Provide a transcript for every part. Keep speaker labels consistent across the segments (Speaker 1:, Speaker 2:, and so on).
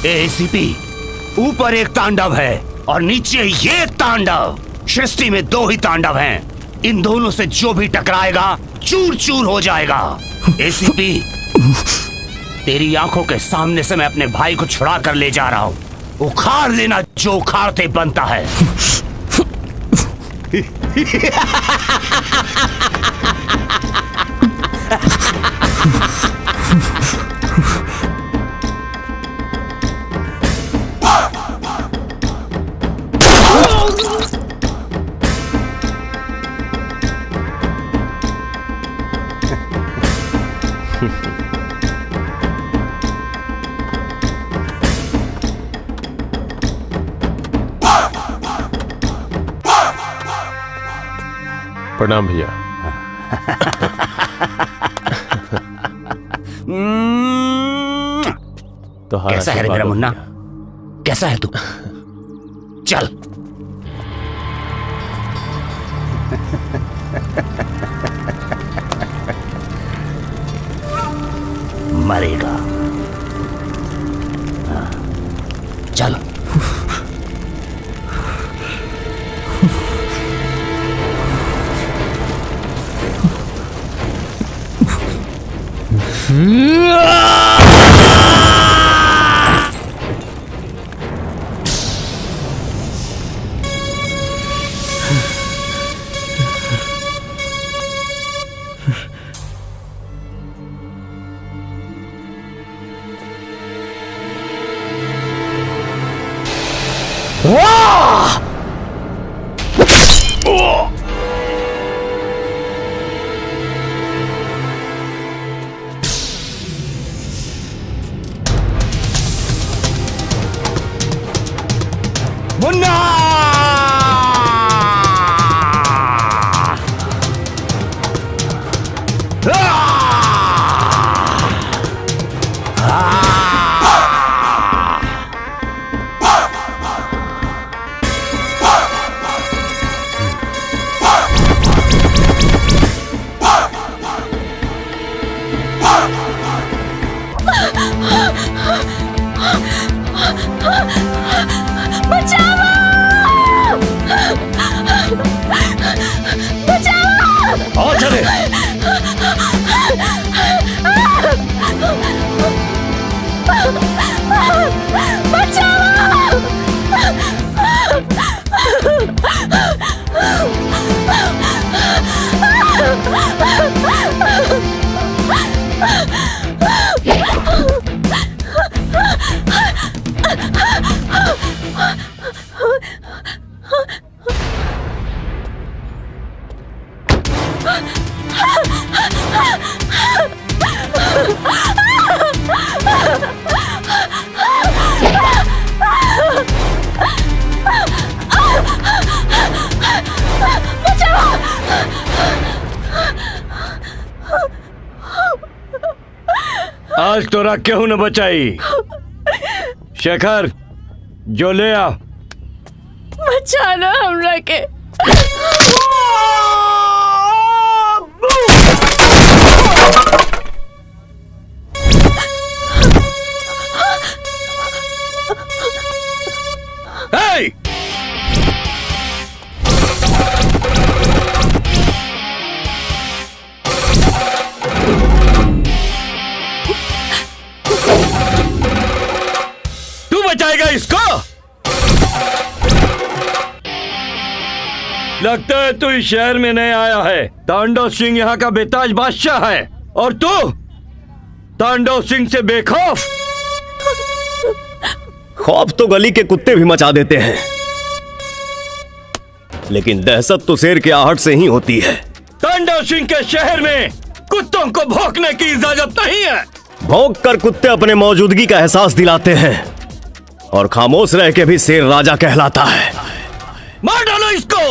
Speaker 1: ACP, ऊपर एक तांडव है और नीचे ये तांडव। सृष्टि में दो ही तांडव हैं। इन दोनों से जो भी टकराएगा चूर चूर हो जाएगा। एसीपी, तेरी आंखों के सामने से मैं अपने भाई को छुड़ा कर ले जा रहा हूँ। उखाड़ लेना जो उखाड़ते बनता है।
Speaker 2: प्रणाम भैया।
Speaker 1: तो कैसा है रे मेरा मुन्ना? कैसा है तू? चल। मरेगा। चल। मुन्ना!
Speaker 3: आओ चले।
Speaker 4: आज तोरा केहू न बचाई। शेखर, जो ले आ।
Speaker 5: बचाना हमरा के।
Speaker 4: Hey! तू बचाएगा इसको? लगता है तू इस शहर में नहीं आया है। तांडव सिंह यहाँ का बेताज बादशाह है और तू तांडव सिंह से बेखौफ?
Speaker 3: खौफ तो गली के कुत्ते भी मचा देते हैं, लेकिन दहशत तो शेर के आहट से ही होती है।
Speaker 4: तांडव सिंह के शहर में कुत्तों को भौंकने की इजाजत नहीं है।
Speaker 3: भौंक कर कुत्ते अपने मौजूदगी का एहसास दिलाते हैं, और खामोश रह के भी शेर राजा कहलाता है।
Speaker 4: मार डालो इसको।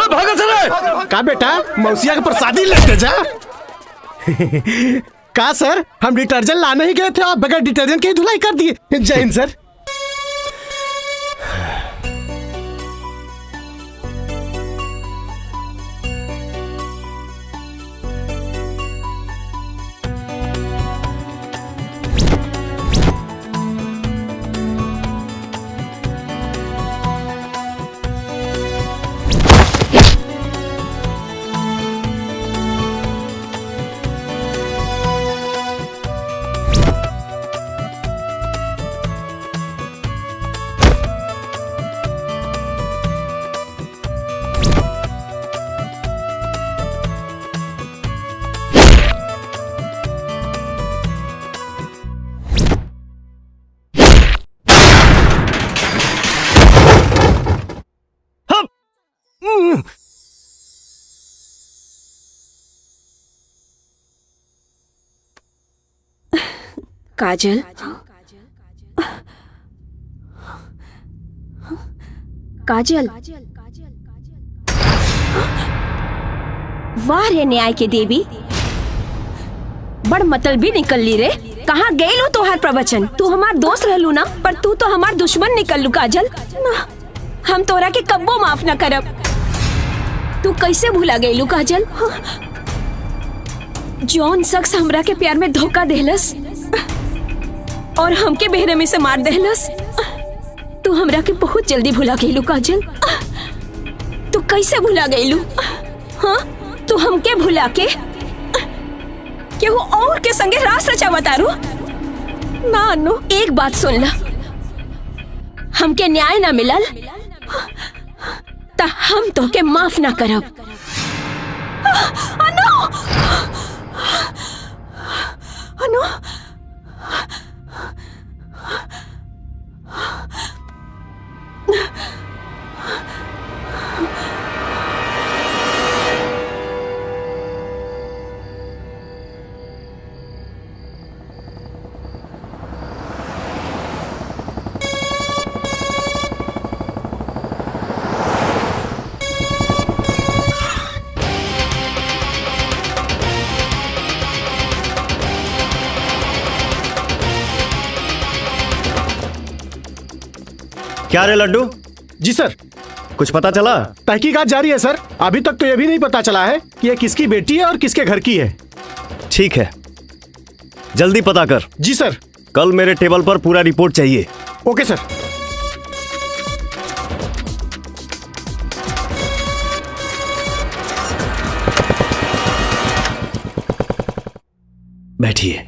Speaker 4: भागो चले।
Speaker 6: का बेटा मौसिया के प्रसादी लेते जा। का सर, हम डिटर्जेंट लाने ही गए थे, आप बगैर डिटर्जेंट की धुलाई कर दिए। जय हिंद सर।
Speaker 5: काजल, काजल, वाह रे न्याय के देवी, बड़ मतलबी निकल ली रे। कहाँ गए लो तोहार प्रवचन? तू हमार दोस्त रहलू ना, पर तू तो हमार दुश्मन निकल लू काजल। हम तोरा के कब्बो माफ न करब। तू कैसे भूला गईलू काजल? जौन शख्स हमरा के प्यार में धोखा देहलस और हमके बेरहमी से मार देहलस, तू हमरा के बहुत जल्दी भुला गईलू काजल। तू कैसे भुला गईलू? हाँ, तू हमके भुला के केहू और के संगे रास रचा बतारू? ना अनु, एक बात सुन ला, हमके न्याय ना मिलल ता हम तो के माफ ना करब। अनु, अनु,
Speaker 3: क्या रे लड्डू?
Speaker 6: जी सर।
Speaker 3: कुछ पता चला?
Speaker 6: तहकीकात जारी है सर। अभी तक तो ये भी नहीं पता चला है कि ये किसकी बेटी है और किसके घर की है।
Speaker 3: ठीक है, जल्दी पता कर।
Speaker 6: जी सर।
Speaker 3: कल मेरे टेबल पर पूरा रिपोर्ट चाहिए।
Speaker 6: Okay sir.
Speaker 3: बैठिए।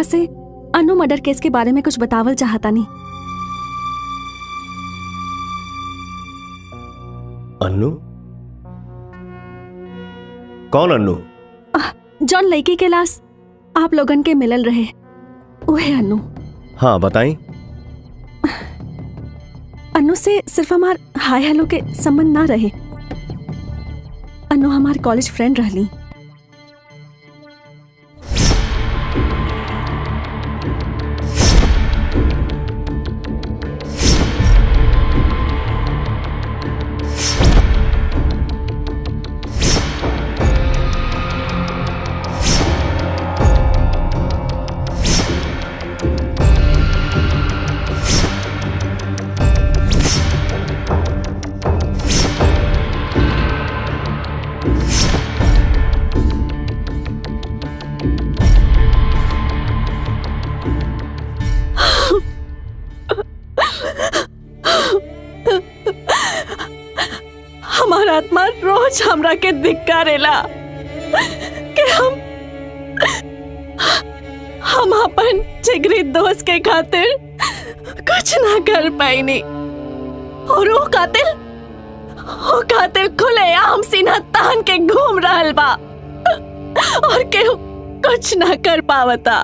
Speaker 7: रउआ से अनु मर्डर केस के बारे में कुछ बतावल चाहता नहीं।
Speaker 3: अन्नू? कौन अन्नू?
Speaker 7: जॉन लड़की के लाश आप लोगन के मिलल रहे, वह अन्नू।
Speaker 3: हाँ बताई।
Speaker 7: अन्नू से सिर्फ हमार हाय हेलो के संबंध ना रहे। अन्नू हमार कॉलेज फ्रेंड रहली। हमारा आत्मा रोज हमरा के धिक्कारेला कि हम अपन जिगरी दोस्त के खातिर कुछ ना कर पाईनी, और वो कातिल खुलेआम सीना तान के घूम रहल बा और केहू कुछ ना कर पावता।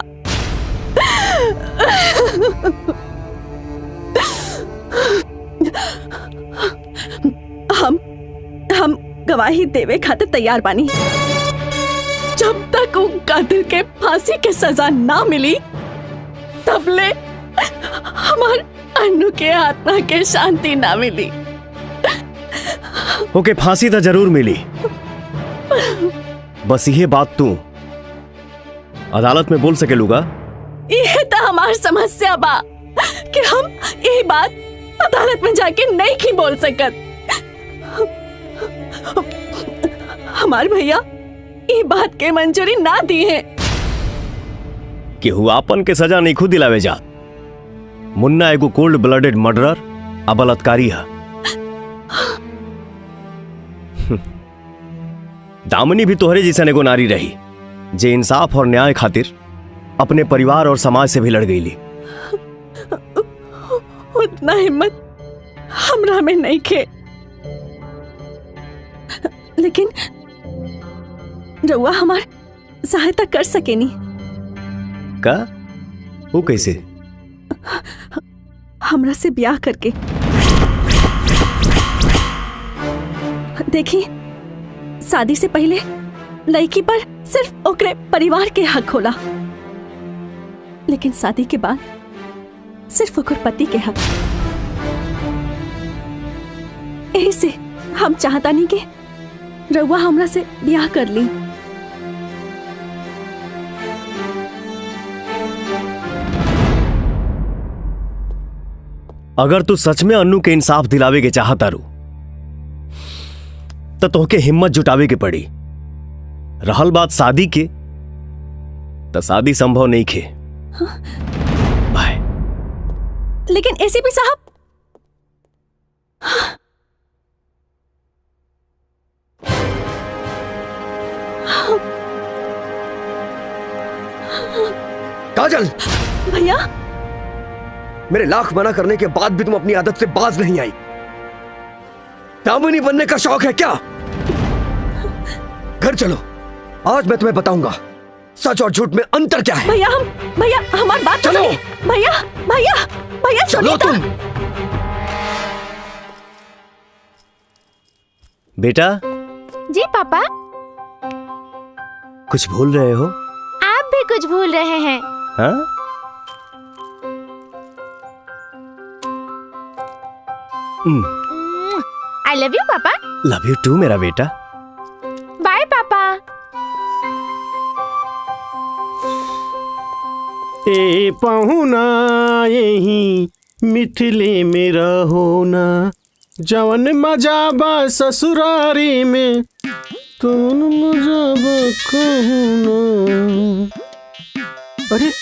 Speaker 7: हम गवाही देवे खातिर तैयार बानी। जब तक वो कातिल के फांसी के सजा ना मिली तब ले हमार अन्नू के आत्मा के शांति ना मिली।
Speaker 3: ओके, फांसी तो जरूर मिली, बस ये बात तू अदालत में बोल सकेलूगा?
Speaker 7: ये तो हमार समस्या बा कि हम ये बात अदालत में जाके नहीं की बोल सकत। हमार भैया ये बात के मंजूरी ना दी है
Speaker 3: कि हुआपन के सजा नहीं खुद दिलावे जा। मुन्ना एगो कोल्ड ब्लडेड मर्डरर आ बलात्कारी है। दामिनी भी तोहरे जैसन एगो नारी रही जे इंसाफ और न्याय खातिर अपने परिवार और समाज से भी लड़ गईली।
Speaker 7: उतना हिम्मत हमरा में नहीं खे, लेकिन रउआ हमार सहायता कर सकेनी।
Speaker 3: का? वो कैसे?
Speaker 7: हमरा से ब्याह करके। देखी, शादी से पहले लड़की पर सिर्फ ओकरे परिवार के हक होला, लेकिन शादी के बाद सिर्फ ओकर पति के हक। यही से हम चाहता नहीं कि रउआ हमरा से ब्याह कर ली।
Speaker 3: अगर तू सच में अन्नू के इंसाफ दिलावे के चाहता रू तो तोहके हिम्मत जुटावे के पड़ी। रहल बात शादी के, तो शादी संभव नहीं खे। बाय।
Speaker 7: लेकिन एसीपी साहब,
Speaker 8: काजल,
Speaker 7: भैया,
Speaker 8: मेरे लाख मना करने के बाद भी तुम अपनी आदत से बाज नहीं आई। दामिनी बनने का शौक है क्या? घर चलो, आज मैं तुम्हें बताऊंगा सच और झूठ में अंतर क्या है।
Speaker 7: भैया हमारी बात
Speaker 8: चलो।
Speaker 7: भैया
Speaker 8: चलो तुम।
Speaker 3: बेटा,
Speaker 9: जी पापा।
Speaker 3: कुछ भूल रहे हो?
Speaker 9: आप भी कुछ भूल रहे हैं।
Speaker 3: हाँ?
Speaker 9: आई लव यू पापा।
Speaker 3: लव यू टू मेरा बेटा।
Speaker 9: बाय पापा।
Speaker 6: ए पहुना यही मिथिले में रहो ना, जवन मजा बा ससुरारी में तुम मजा बा कहूं ना। अरे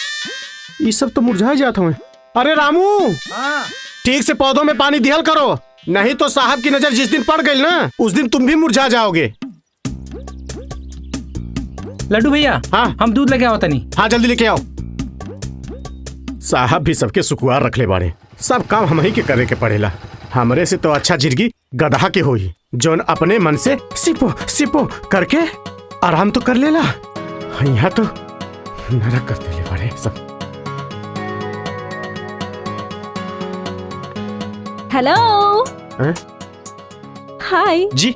Speaker 6: ये सब तो मुरझा जाता हूँ। अरे रामू, ठीक से पौधों में पानी दिहल करो, नहीं तो साहब की नजर जिस दिन पड़ गई ना उस दिन तुम भी मुरझा जाओगे।
Speaker 10: लड्डू भैया,
Speaker 6: हाँ
Speaker 10: हम दूध लेके आओ तनी।
Speaker 6: हाँ जल्दी लेके आओ। साहब भी सबके सुकुआर रख ले बाड़े। सब काम हम ही के करे के पड़ेला। हमरे से तो अच्छा जिंदगी गधा के होई जोन अपने मन से सिपो सिपो करके आराम तो कर लेला। यहाँ तो नरक कर देले बाड़े सब।
Speaker 7: हेलो
Speaker 6: हैं?
Speaker 7: हाय
Speaker 6: जी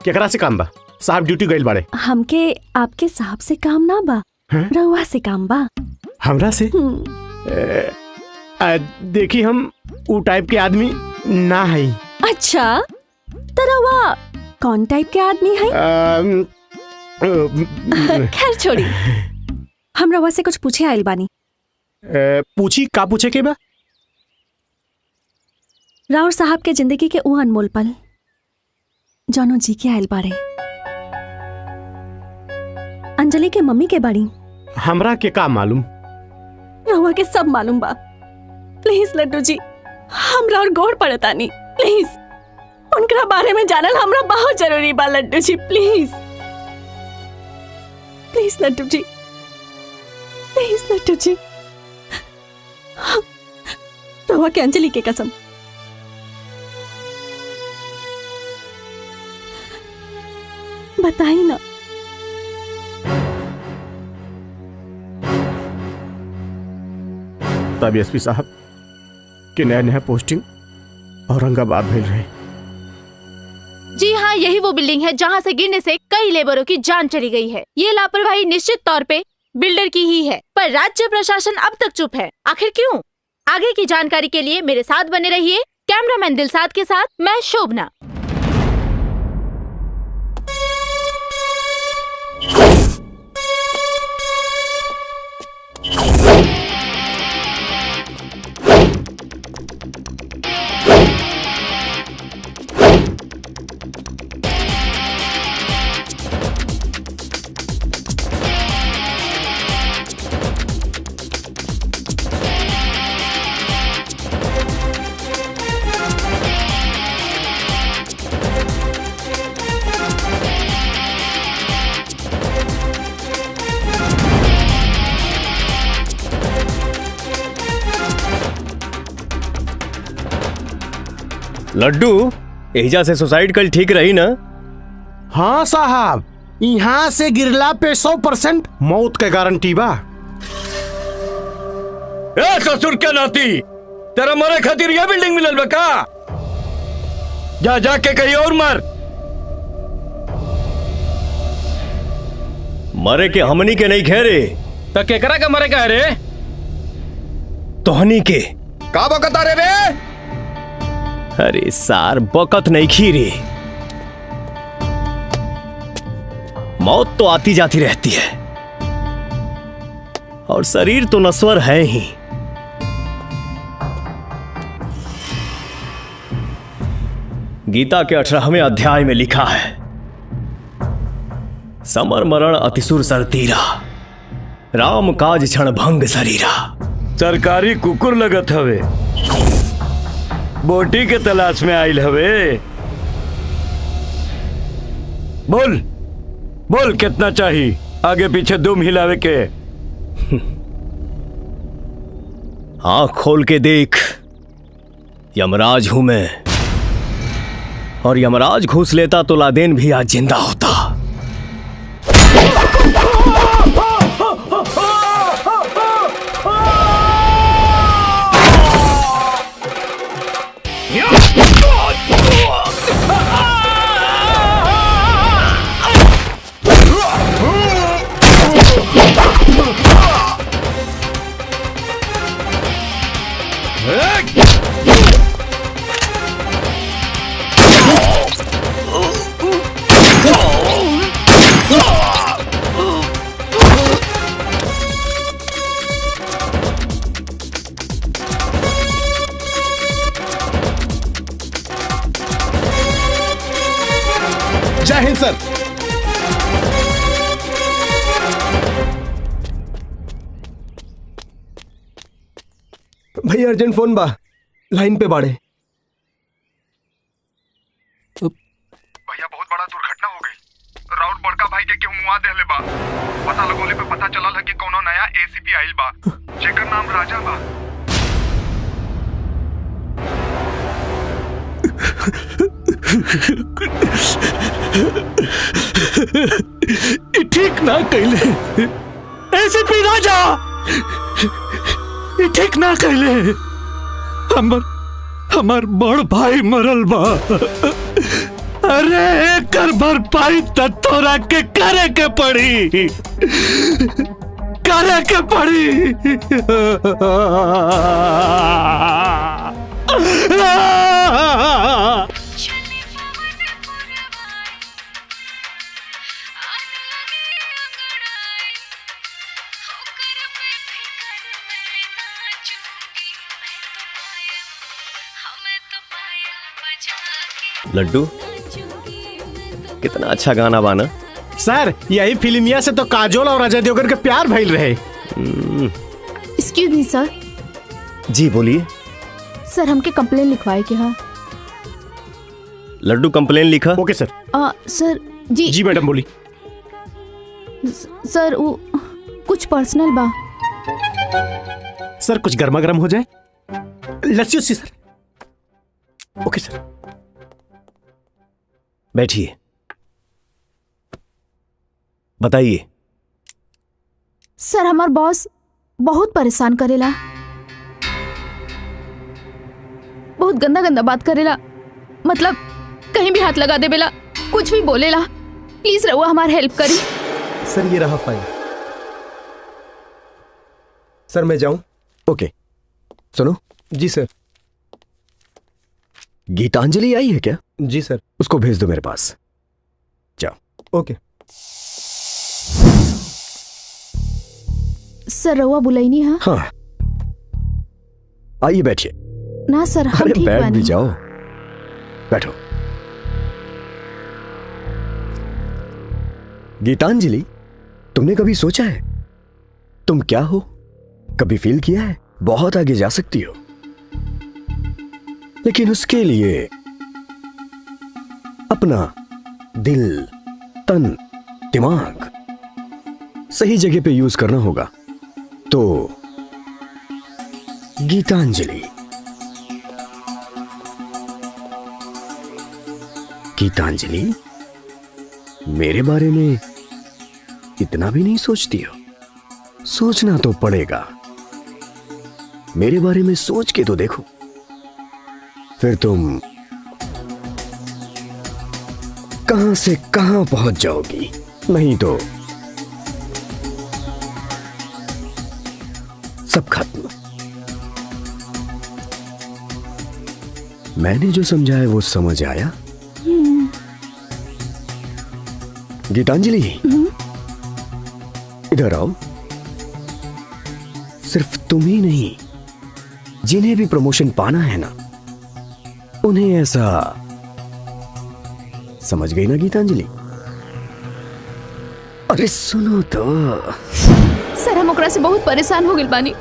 Speaker 6: केकरा से काम बा? साहब ड्यूटी गइल बाड़े।
Speaker 7: हमके आपके साहब से काम ना बा,
Speaker 6: हैं?
Speaker 7: रउआ से काम बा।
Speaker 6: हमरा से? देखी हम उ टाइप के आदमी ना है।
Speaker 7: अच्छा तो रउआ कौन टाइप के आदमी है? खैर छोड़ी, हम रउआ से कुछ पूछे आइल बानी।
Speaker 6: पूछी का पूछे के बा?
Speaker 7: राउर साहब के जिंदगी के ऊ अनमोल पल जौनो जी के आइल बाड़े। अंजलि के मम्मी के बाड़ी।
Speaker 6: हमरा के का मालूम?
Speaker 7: रहुआ के सब मालूम बा। प्लीज लड्डू जी, हमरा और गौर पड़तानी, प्लीज उनका बारे में जानल हमरा बहुत जरूरी बा Laddu ji. Please please Laddu ji, please Laddu ji. रहुआ के अंजलि के कसम, बताई ना।
Speaker 6: तब एसपी साहब के नया नया पोस्टिंग औरंगाबाद भेज रहे।
Speaker 9: जी हाँ, यही वो बिल्डिंग है जहाँ से गिरने से कई लेबरों की जान चली गई है। ये लापरवाही निश्चित तौर पे बिल्डर की ही है, पर राज्य प्रशासन अब तक चुप है। आखिर क्यों? आगे की जानकारी के लिए मेरे साथ बने रहिए। कैमरामैन दिलसाद के साथ मैं शोभना।
Speaker 3: लड्डू, एहिजा से सुसाइड कल ठीक रही ना?
Speaker 6: हाँ साहब, यहाँ से गिरला पे 100% मौत के गारंटी बा।
Speaker 4: ए ससुर के नाती, तेरा मरे खातिर यह बिल्डिंग मिलल बा का? जा जाके कहीं और मर।
Speaker 3: मरे के हमनी के नहीं खेरे,
Speaker 4: तो केकरा का मरे का रे?
Speaker 3: तोहनी के।
Speaker 8: का बकता रे?
Speaker 3: अरे सार बकत नहीं खीरे। मौत तो आती जाती रहती है और शरीर तो नश्वर है ही। गीता के 18वें अध्याय में लिखा है, समर मरण अतिसुर सर तीरा, राम काज क्षण भंग शरीरा।
Speaker 4: सरकारी कुकुर लगत हवे, बोटी के तलाश में आइल हवे। बोल बोल कितना चाहिए? आगे पीछे दुम हिलावे के।
Speaker 3: आंख खोल के देख, यमराज हूं मैं, और यमराज घूस लेता तो लादेन भी आज जिंदा होता।
Speaker 6: जय हिंद सर।
Speaker 8: भैया अर्जेंट फोन बा, लाइन पे बाड़े।
Speaker 10: भैया बहुत बड़ा दुर्घटना हो गई। राउत बड़का भाई के केहू मुआ देले बा। पता लगोले पे पता चलल है कि कोनो नया नया एसीपी आइल बा जेकर नाम राजा बा।
Speaker 6: ठीक ना कैले एसीपी राजा, ठीक ना कैले। हमार बड़ भाई मरल बा। अरे एकर भरपाई त तोरा के करे के पड़ी, करे के पड़ी।
Speaker 3: लड्डू, कितना अच्छा गाना बाना।
Speaker 6: सर यही फिल्मिया से तो काजोल और अजय देवगन के प्यार भइल रहे।
Speaker 9: Excuse me sir.
Speaker 3: जी बोलिए।
Speaker 9: सर हमके कंप्लेन लिखवाए के हाँ।
Speaker 3: लड्डू कंप्लेन लिखा।
Speaker 6: Okay sir.
Speaker 9: सर जी।
Speaker 6: जी मैडम बोली।
Speaker 9: सर वो कुछ पर्सनल बा।
Speaker 6: सर कुछ गर्मा गर्म हो जाए, लस्सी उस्सी सर। Okay sir.
Speaker 3: बैठिए, बताइए।
Speaker 9: सर हमार बॉस बहुत परेशान करेला, बहुत गंदा गंदा बात करेला, मतलब कहीं भी हाथ लगा दे बेला, कुछ भी बोलेला। प्लीज रहुआ हमार हेल्प करी।
Speaker 8: सर ये रहा फाइल। सर मैं जाऊं? ओके सुनो। जी सर। गीतांजलि आई है क्या? जी सर। उसको भेज दो मेरे पास। जाओ। ओके।
Speaker 9: सर रहुआ बुलाइनी हाँ?
Speaker 8: हाँ आइए बैठिए।
Speaker 9: ना सर हम
Speaker 8: अरे
Speaker 9: ठीक
Speaker 8: बैठ
Speaker 9: बानी।
Speaker 8: भी जाओ, बैठो। गीतांजलि, तुमने कभी सोचा है तुम क्या हो? कभी फील किया है बहुत आगे जा सकती हो, लेकिन उसके लिए अपना दिल, तन, दिमाग सही जगह पे यूज करना होगा। तो गीतांजलि, गीतांजलि मेरे बारे में इतना भी नहीं सोचती हो? सोचना तो पड़ेगा। मेरे बारे में सोच के तो देखो, फिर तुम कहां से कहां पहुंच जाओगी। नहीं तो सब खत्म। मैंने जो समझाया वो समझ आया? गीतांजलि इधर आओ। सिर्फ तुम ही नहीं, जिन्हें भी प्रमोशन पाना है ना, उन्हें ऐसा समझ गई ना गीतांजलि? अरे सुनो तो।
Speaker 9: सर हम ओकरा से बहुत परेशान हो गइल बानी।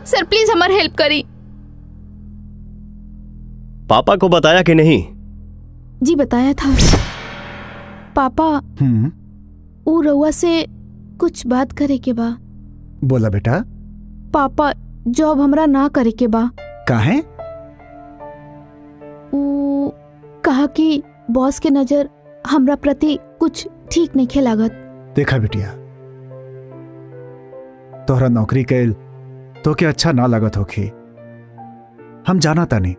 Speaker 9: सर प्लीज हमार हेल्प करी।
Speaker 3: पापा को बताया कि नहीं?
Speaker 9: जी बताया था। पापा वो रउआ से कुछ बात करे के बा।
Speaker 11: बोला बेटा।
Speaker 9: पापा जॉब हमरा ना करे के बा।
Speaker 11: काहे?
Speaker 9: वो कहा कि बॉस के नजर हमरा प्रति कुछ ठीक नहीं खे लागत।
Speaker 11: देखा बिटिया, तोहरा नौकरी कैल तो के अच्छा ना लागत होखी। हम जाना तानी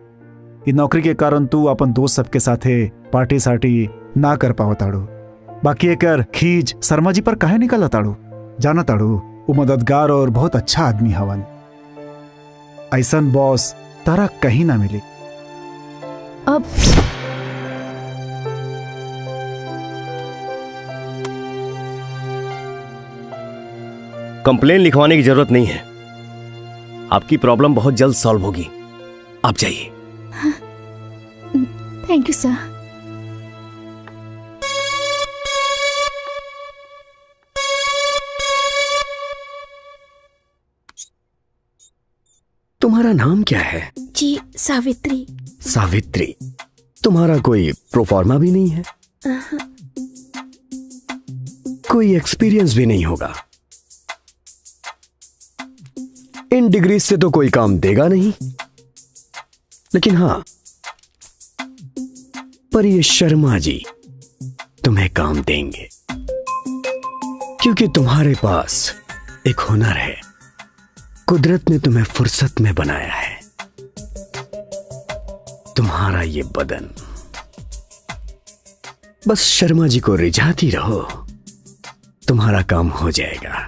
Speaker 11: इ नौकरी के कारण तू अपन दोस्त सबके साथे पार्टी सार्टी ना कर पाओ ताड़ू। बाकी एकर खीज शर्मा जी पर काहे निकल ताड़ू? जाना ताड़ू वो मददगार और बहुत अच्छा आदमी हवन। ऐसन बॉस तारा कहीं ना मिली।
Speaker 9: अब
Speaker 3: कंप्लेन लिखवाने की जरूरत नहीं है। आपकी प्रॉब्लम बहुत जल्द सॉल्व होगी। आप जाइए।
Speaker 9: Thank you sir.
Speaker 8: तुम्हारा नाम क्या है?
Speaker 5: जी सावित्री।
Speaker 8: सावित्री। तुम्हारा कोई प्रोफार्मा भी नहीं है? कोई एक्सपीरियंस भी नहीं होगा? डिग्री से तो कोई काम देगा नहीं, लेकिन हां, पर ये शर्मा जी तुम्हें काम देंगे, क्योंकि तुम्हारे पास एक हुनर है। कुदरत ने तुम्हें फुर्सत में बनाया है। तुम्हारा ये बदन, बस शर्मा जी को रिझाती रहो, तुम्हारा काम हो जाएगा।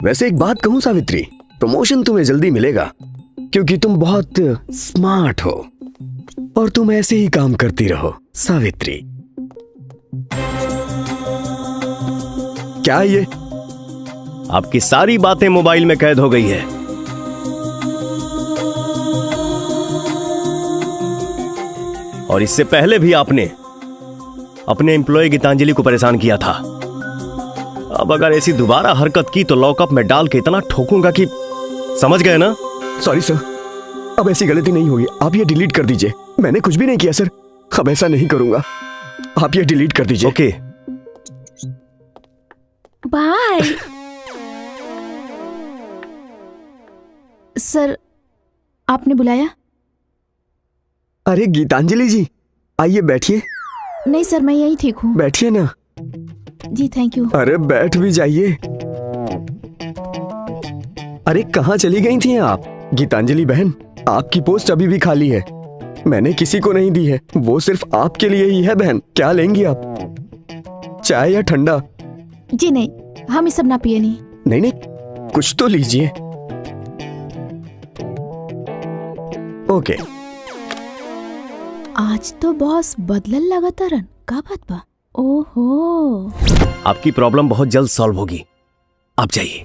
Speaker 8: वैसे एक बात कहूं सावित्री, प्रमोशन तुम्हें जल्दी मिलेगा, क्योंकि तुम बहुत स्मार्ट हो और तुम ऐसे ही काम करती रहो सावित्री। क्या है ये?
Speaker 3: आपकी सारी बातें मोबाइल में कैद हो गई है। और इससे पहले भी आपने अपने एम्प्लॉय गीतांजलि को परेशान किया था। अब अगर ऐसी दोबारा हरकत की तो लॉकअप में डाल के इतना ठोकूंगा कि, समझ गए ना?
Speaker 8: सॉरी सर, अब ऐसी गलती नहीं होगी। आप ये डिलीट कर दीजिए। मैंने कुछ भी नहीं किया सर, अब ऐसा नहीं करूंगा। आप ये डिलीट कर दीजिए।
Speaker 3: Okay,
Speaker 9: bye. सर, आपने बुलाया?
Speaker 8: अरे गीतांजलि जी, आइए बैठिए।
Speaker 9: नहीं सर, मैं यही ठीक हूँ।
Speaker 8: बैठिए ना।
Speaker 9: जी थैंक यू।
Speaker 8: अरे बैठ भी जाइए। अरे कहाँ चली गई थी आप गीतांजलि बहन? आपकी पोस्ट अभी भी खाली है, मैंने किसी को नहीं दी है, वो सिर्फ आपके लिए ही है बहन। क्या लेंगी आप, चाय या ठंडा?
Speaker 9: जी नहीं, हम ये सब ना पिए नहीं।
Speaker 8: नहीं नहीं, कुछ तो लीजिए। ओके।
Speaker 9: आज तो बॉस बदलल लगातारन, का बात बा? ओहो,
Speaker 3: आपकी प्रॉब्लम बहुत जल्द सॉल्व होगी, आप जाइए।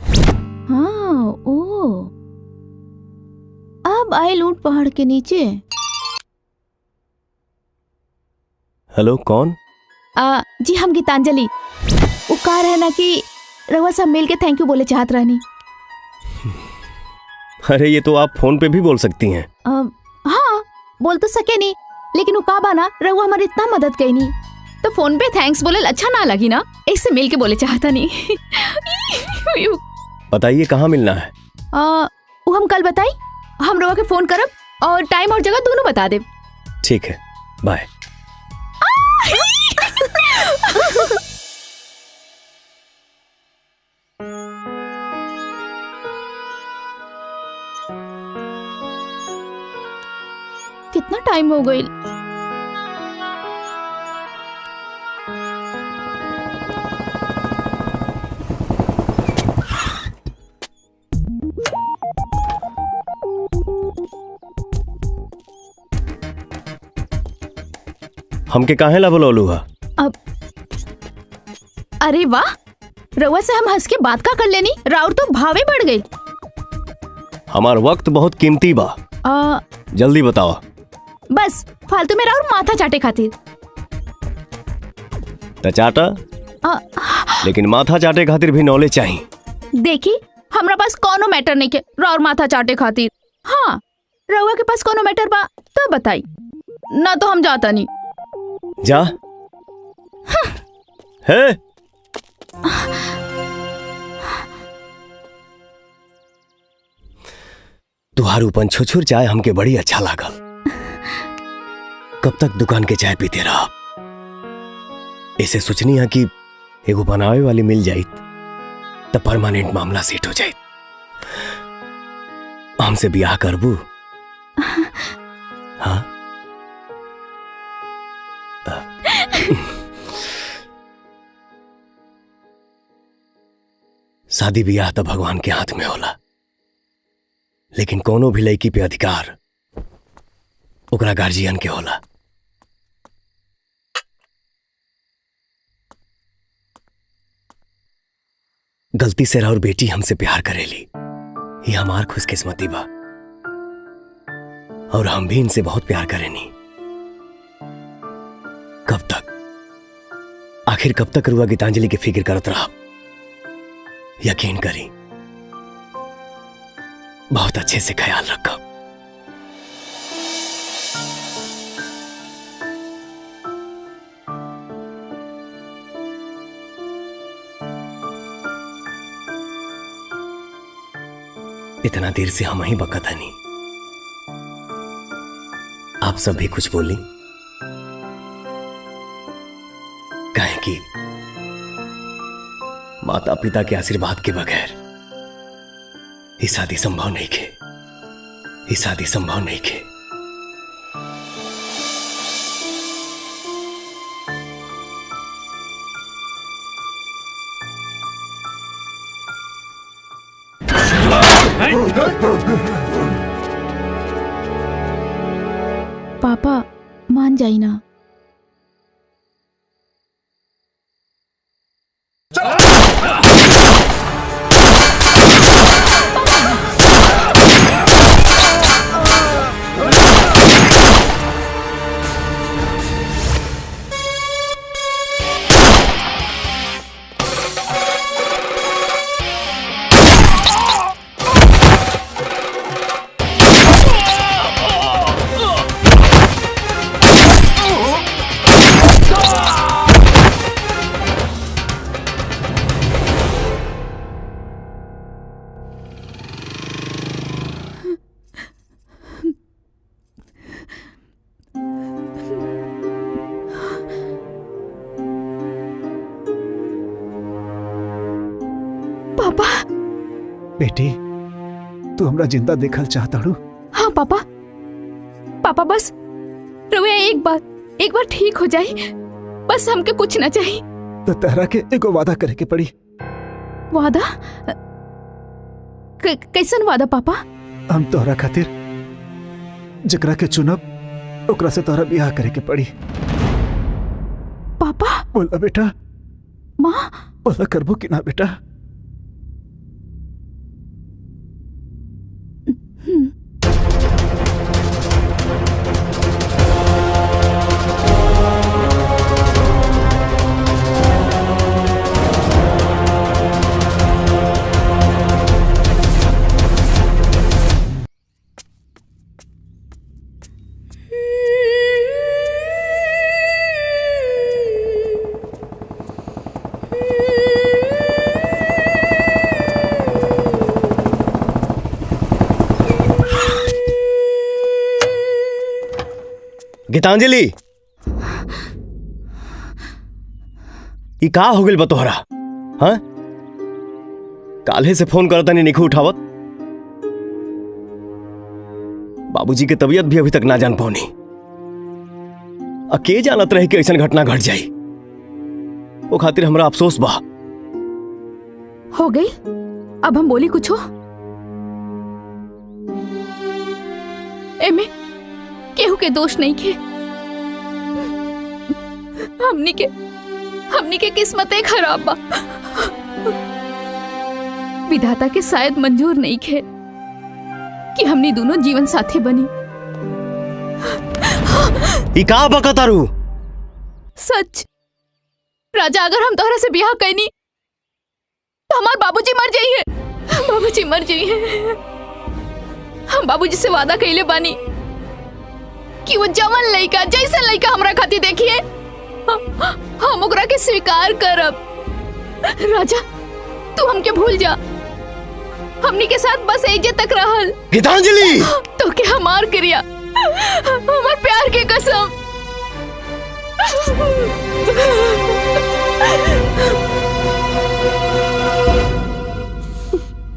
Speaker 9: हाँ, ओ, अब आए लूट पहाड़ के नीचे।
Speaker 3: हेलो, कौन?
Speaker 9: जी हम गीतांजलि। वो कह रहे ना कि रवा सब मिल के थैंक यू बोले चाहत रहनी।
Speaker 3: अरे ये तो आप फोन पे भी बोल सकती हैं।
Speaker 9: हाँ, बोल तो सके नहीं, लेकिन वो का बाना रवा हमारी इतना मदद कई नहीं, तो फोन पे थैंक्स बोले अच्छा ना लगी ना, इससे मिल के बोले चाहता नहीं।
Speaker 3: बताइए कहाँ मिलना है?
Speaker 9: वो हम कल बताई, हम रवा के फोन करब और टाइम और जगह दोनों बता दे।
Speaker 3: ठीक है, बाय।
Speaker 9: कितना टाइम हो गई?
Speaker 3: हमके काहे ला बोलौलू हा?
Speaker 9: अब अरे वाह, रवा से हम हंस के बात का कर लेनी, राउर तो भावे बढ़ गई।
Speaker 3: हमार वक्त बहुत कीमती बा, जल्दी बताओ।
Speaker 9: बस फालतू में राउर माथा चाटे खातिर।
Speaker 3: त चाटा, लेकिन माथा चाटे खातिर भी नॉलेज चाहिए।
Speaker 9: देखी, हमरा पास कोनो मैटर नहीं के राउर माथा चाटे खातिर। हाँ, रवा के पास कोनो मैटर बा तो बताई, ना तो हम जाता नहीं।
Speaker 3: जा। है तुहारू पंछोछुर चाय हमके बड़ी अच्छा लागल। कब तक दुकान के चाय पीते रहा? ऐसे सोचनी है कि एगो बनावे वाली मिल जाई तो परमानेंट मामला सेट हो जाए। हमसे ब्याह करबू? हाँ, शादी ब्याह तो भगवान के हाथ में होला, लेकिन कोनो भी लड़की पे अधिकार ओकरा गार्जियन के होला। गलती से राउर बेटी हमसे प्यार करेली, ये हमार खुशकिस्मती बा, और हम भी इनसे बहुत प्यार करेनी। कब तक, आखिर कब तक रुआ गीतांजलि की फिक्र करत रहा? यकीन करी, बहुत अच्छे से ख्याल रखा। इतना देर से हम ही बकता नहीं। आप सब भी कुछ बोली कहें कि माता पिता के आशीर्वाद के बगैर ये शादी संभव नहीं के, ये शादी संभव नहीं के।
Speaker 9: पापा मान जाई ना। पापा।
Speaker 11: बेटी, तू हमरा जिंदा देखल चाहता हूँ?
Speaker 9: हाँ पापा, पापा बस रउआ एक बार ठीक हो जाए, बस हमके कुछ ना चाहिए।
Speaker 11: तो तेरा के एगो वादा करे के पड़ी।
Speaker 9: वादा? कैसन वादा पापा?
Speaker 11: हम तोहरा खातिर जकरा के चुनब ओकरा से तोहरा ब्याह करे के पड़ी।
Speaker 9: पापा।
Speaker 11: बोला बेटा।
Speaker 9: माँ।
Speaker 11: बोला करबो कि ना बेटा?
Speaker 3: गीतांजलि, ई का हो गइल बा तोहरा? हाँ, काल्हे से फोन करता नहीं निखू उठावत। बाबूजी के तबीयत भी अभी तक ना जान पौनी। के जानत रहे कि ऐसा घटना घट जाई। वो खातिर हमरा अफसोस बा।
Speaker 9: हो गई, अब हम बोली कुछ हो? एमे केहू के दोष नहीं के। हमनी के किस्मतें खराब बा। विधाता के शायद मंजूर नहीं खे कि हमनी दोनों जीवन साथी बनी।
Speaker 3: ई का बकतारू?
Speaker 9: सच राजा, अगर हम तोहरा से ब्याह कैनी तो हमार बाबूजी मर जाइए। बाबूजी मर जाइए। हम बाबूजी से वादा कैले बानी कि वो जवन लड़का जैसे लड़का हमरा खातिर देखिए हम ओकरा के स्वीकार करब। राजा, तू हमके भूल जा। हमनी के साथ बस एजे तक रहल।
Speaker 3: गीतांजलि,
Speaker 9: तो के हमार क्रिया, हमार प्यार के कसम।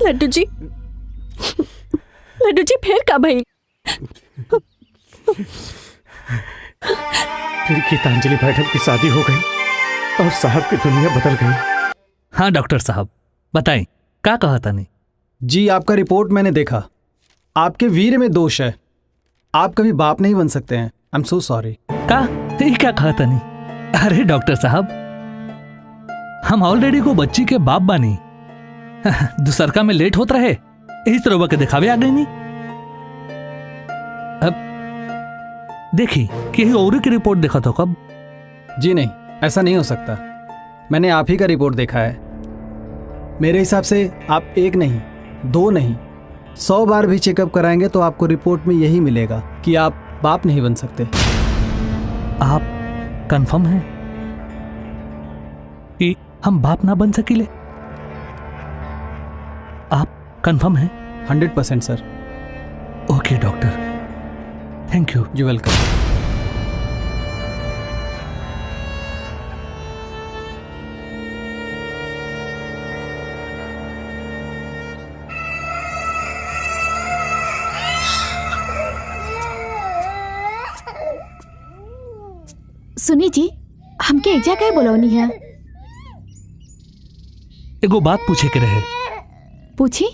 Speaker 7: लड्डू जी, लड्डू जी फिर का भाई?
Speaker 6: फिर गीतांजलि मैडम की शादी हो गई और साहब की दुनिया बदल गई।
Speaker 12: हाँ डॉक्टर साहब, बताएं क्या कहा था? नहीं
Speaker 13: जी, आपका रिपोर्ट मैंने देखा। आपके वीर में दोष है। आप कभी बाप नहीं बन सकते हैं। I am so sorry.
Speaker 12: क्या कहा था? नहीं, अरे डॉक्टर साहब, हम ऑलरेडी को बच्ची के बाप बानी। दूसरका में लेट होता रहे, यही तरह के दिखावे आ गई नहीं। अब देखी कि और की रिपोर्ट देखा तो कब?
Speaker 13: जी नहीं, ऐसा नहीं हो सकता। मैंने आप ही का रिपोर्ट देखा है। मेरे हिसाब से आप एक नहीं, दो नहीं, 100 बार भी चेकअप कराएंगे तो आपको रिपोर्ट में यही मिलेगा कि आप बाप नहीं बन सकते।
Speaker 12: आप कंफर्म हैं कि हम बाप ना बन सकीले? आप कंफर्म हैं?
Speaker 13: 100% sir.
Speaker 12: Okay doctor, thank you.
Speaker 13: You welcome.
Speaker 9: सुनी जी, हमके एजा क्या बोलौनी है?
Speaker 12: एगो बात पूछे के रहे।
Speaker 9: पूछी।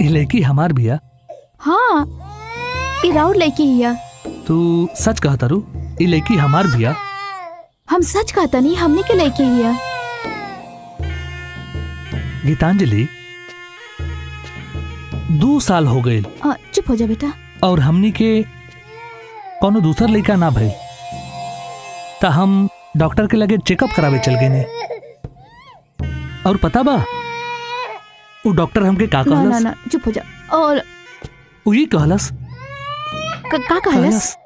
Speaker 12: ये लड़की हमार बिया?
Speaker 9: हाँ, ई राउर लड़की हिया।
Speaker 12: तू सच कहता रू? ये लड़की हमार बिया?
Speaker 9: हम सच कहता नहीं, हमने के लड़की हिया।
Speaker 12: गीतांजलि, 2 साल हो गए
Speaker 9: चुप हो जा बेटा।
Speaker 12: और हमनी के कोनो दूसर लड़का ना भई, ता हम डॉक्टर के लगे चेकअप करावे चल गए ने। और पता बा वो डॉक्टर हमके का
Speaker 9: ना
Speaker 12: कहलस?
Speaker 9: ना चुप हो जा। और
Speaker 12: वही कहलस
Speaker 9: का कहलस?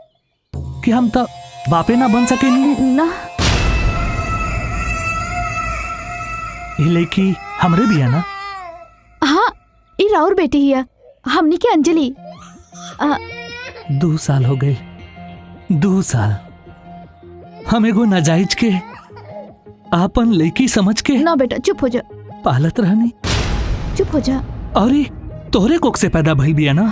Speaker 12: कि हम तो बापे ना बन सके
Speaker 9: ना।
Speaker 12: ये लड़की हमरे भी है ना?
Speaker 9: हाँ, ई राउर बेटी हिया, हमनी के अंजलि।
Speaker 12: 2 साल हो गए, 2 साल हम एगो नाजायज के आपन लड़की समझ के
Speaker 9: ना बेटा चुप हो जा।
Speaker 12: पालत रहनी।
Speaker 9: चुप हो जा।
Speaker 12: और तोहरे कोख से पैदा भइल बिया ना?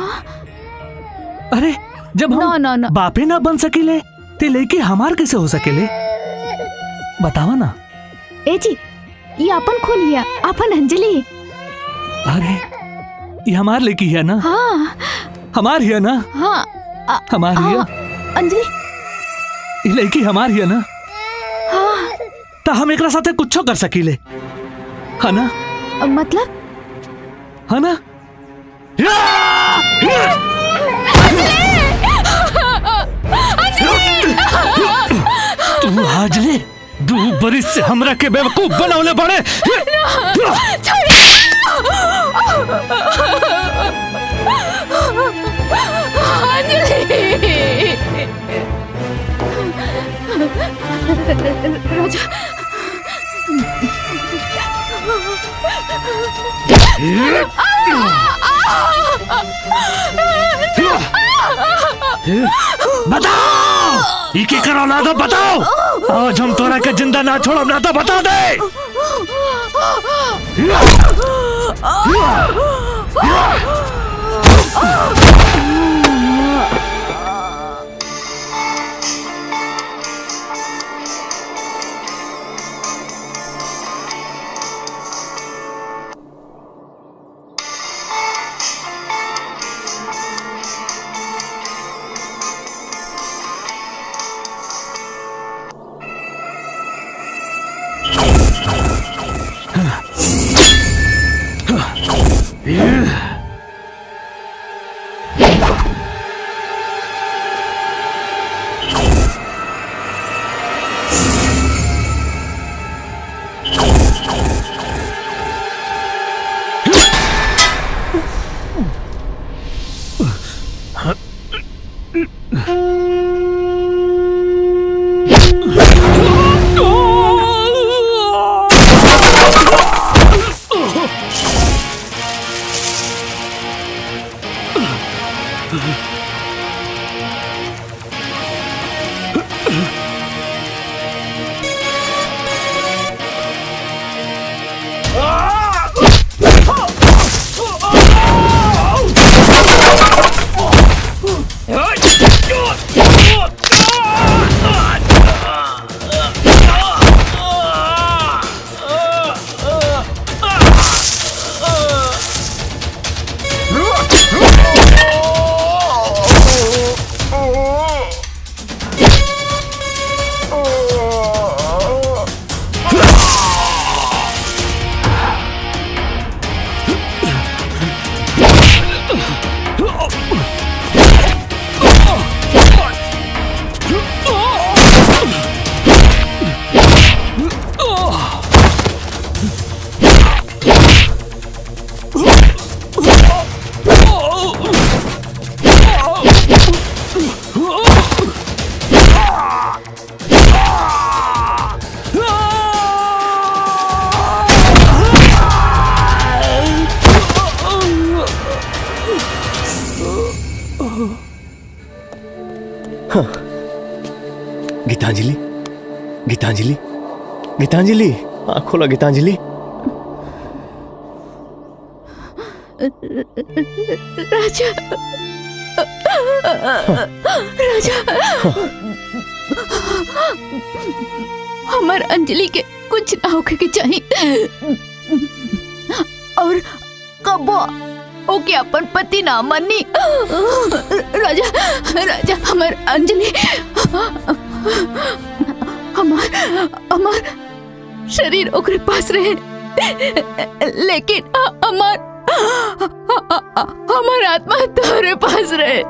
Speaker 12: अरे जब हम
Speaker 9: ना।
Speaker 12: बापे ना बन सकेले ते लड़की हमार कैसे हो सकेले? बतावा ना।
Speaker 9: ए जी, ये अपन खून हिया, अपन अंजलि।
Speaker 12: अरे ये हमार लड़की है ना?
Speaker 9: हाँ
Speaker 12: हमार हिया ना?
Speaker 9: हाँ
Speaker 12: हमार हिया।
Speaker 9: अंजलि,
Speaker 12: ये लड़की हमार हिया ना?
Speaker 9: हाँ।
Speaker 12: ता हम एकरा साथे कुछो कर सकीले, है ना?
Speaker 9: मतलब?
Speaker 12: है ना? तू आज ले 2 बरिस से हमरा के बेवकूफ बनावले बड़े।
Speaker 9: राजा,
Speaker 12: बताओ ये क्या करो ना, तो बताओ। आज हम तोरा के जिंदा ना छोड़ब ना, तो बता दे।
Speaker 3: हाँ। गीतांजलि, गीतांजलि, गीतांजलि, आँख खोला गीतांजलि।
Speaker 7: राजा, राजा, हमार अंजलि के कुछ ना होके के चाहिए और कबो ओके अपन पति ना मनी। राजा, राजा, हमार अंजलि, हमार शरीर ओकरे पास रहे, लेकिन हमार आत्मा तुम्हारे पास रहे।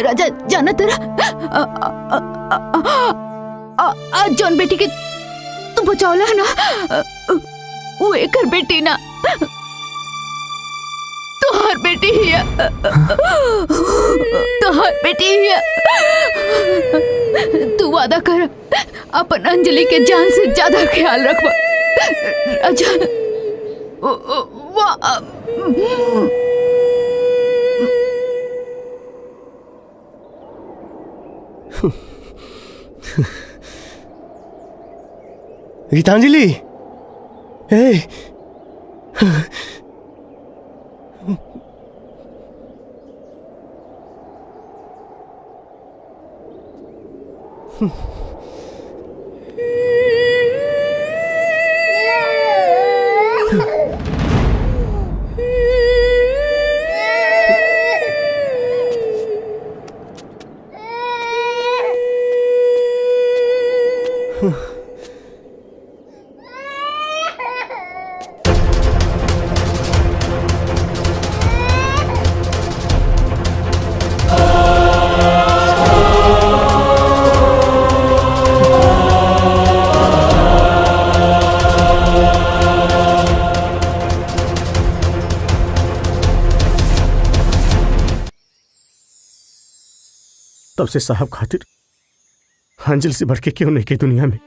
Speaker 7: राजा, जाना तेरा आज जौन बेटी के तू बचावला ना, वो एकर बेटी ना, तोहार बेटी हिया, तोहार बेटी हिया। तू वादा कर अपन अंजलि के जान से ज्यादा ख्याल रखवा। राजा,
Speaker 3: गीतांजलि, ए,
Speaker 6: तब से साहब खातिर अंजलि से बढ़ के क्यों नहीं की दुनिया में।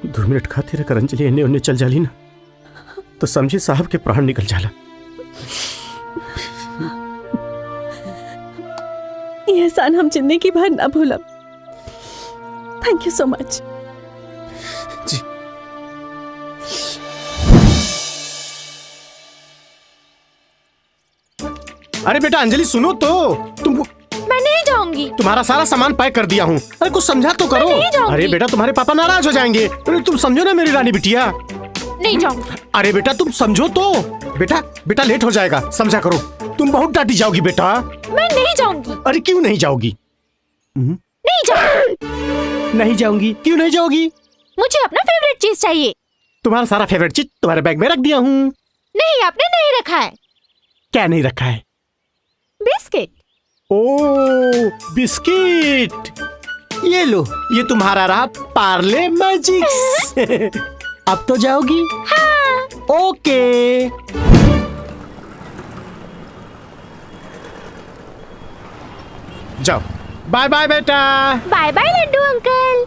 Speaker 6: दो मिनट खातिर अगर अंजलि इन्हें उन्हें चल जाली ना, तो समझे साहब के प्राण निकल जाला।
Speaker 7: ये एहसान हम जिंदगी भर ना भूलब। Thank you so much.
Speaker 6: जी। अरे बेटा अंजलि सुनो तो, तुम
Speaker 9: मैं नहीं जाऊंगी।
Speaker 6: तुम्हारा सारा सामान पैक कर दिया हूँ। अरे कुछ समझा तो करो। अरे बेटा तुम्हारे पापा नाराज हो जाएंगे। अरे तुम समझो ना मेरी रानी बिटिया।
Speaker 9: नहीं जाऊंगी।
Speaker 6: अरे बेटा तुम समझो तो। बेटा बेटा लेट हो जाएगा, समझा करो। तुम बहुत डांटी जाओगी बेटा।
Speaker 9: मैं नहीं जाऊंगी।
Speaker 6: अरे क्यों नहीं जाओगी?
Speaker 9: नहीं जाऊंगी।
Speaker 6: नहीं जाऊंगी? क्यों नहीं जाओगी?
Speaker 9: मुझे अपना फेवरेट चीज चाहिए।
Speaker 6: तुम्हारा सारा फेवरेट चीज तुम्हारे बैग में रख दिया हूँ।
Speaker 9: नहीं, आपने नहीं रखा है।
Speaker 6: क्या नहीं रखा है?
Speaker 9: बिस्किट।
Speaker 6: ओ बिस्किट, ये लो, ये तुम्हारा रहा पार्ले मैजिक्स। अब तो जाओगी?
Speaker 9: हाँ।
Speaker 6: ओके। जाओ। बाय बाय बेटा।
Speaker 9: Bye bye Laddu uncle.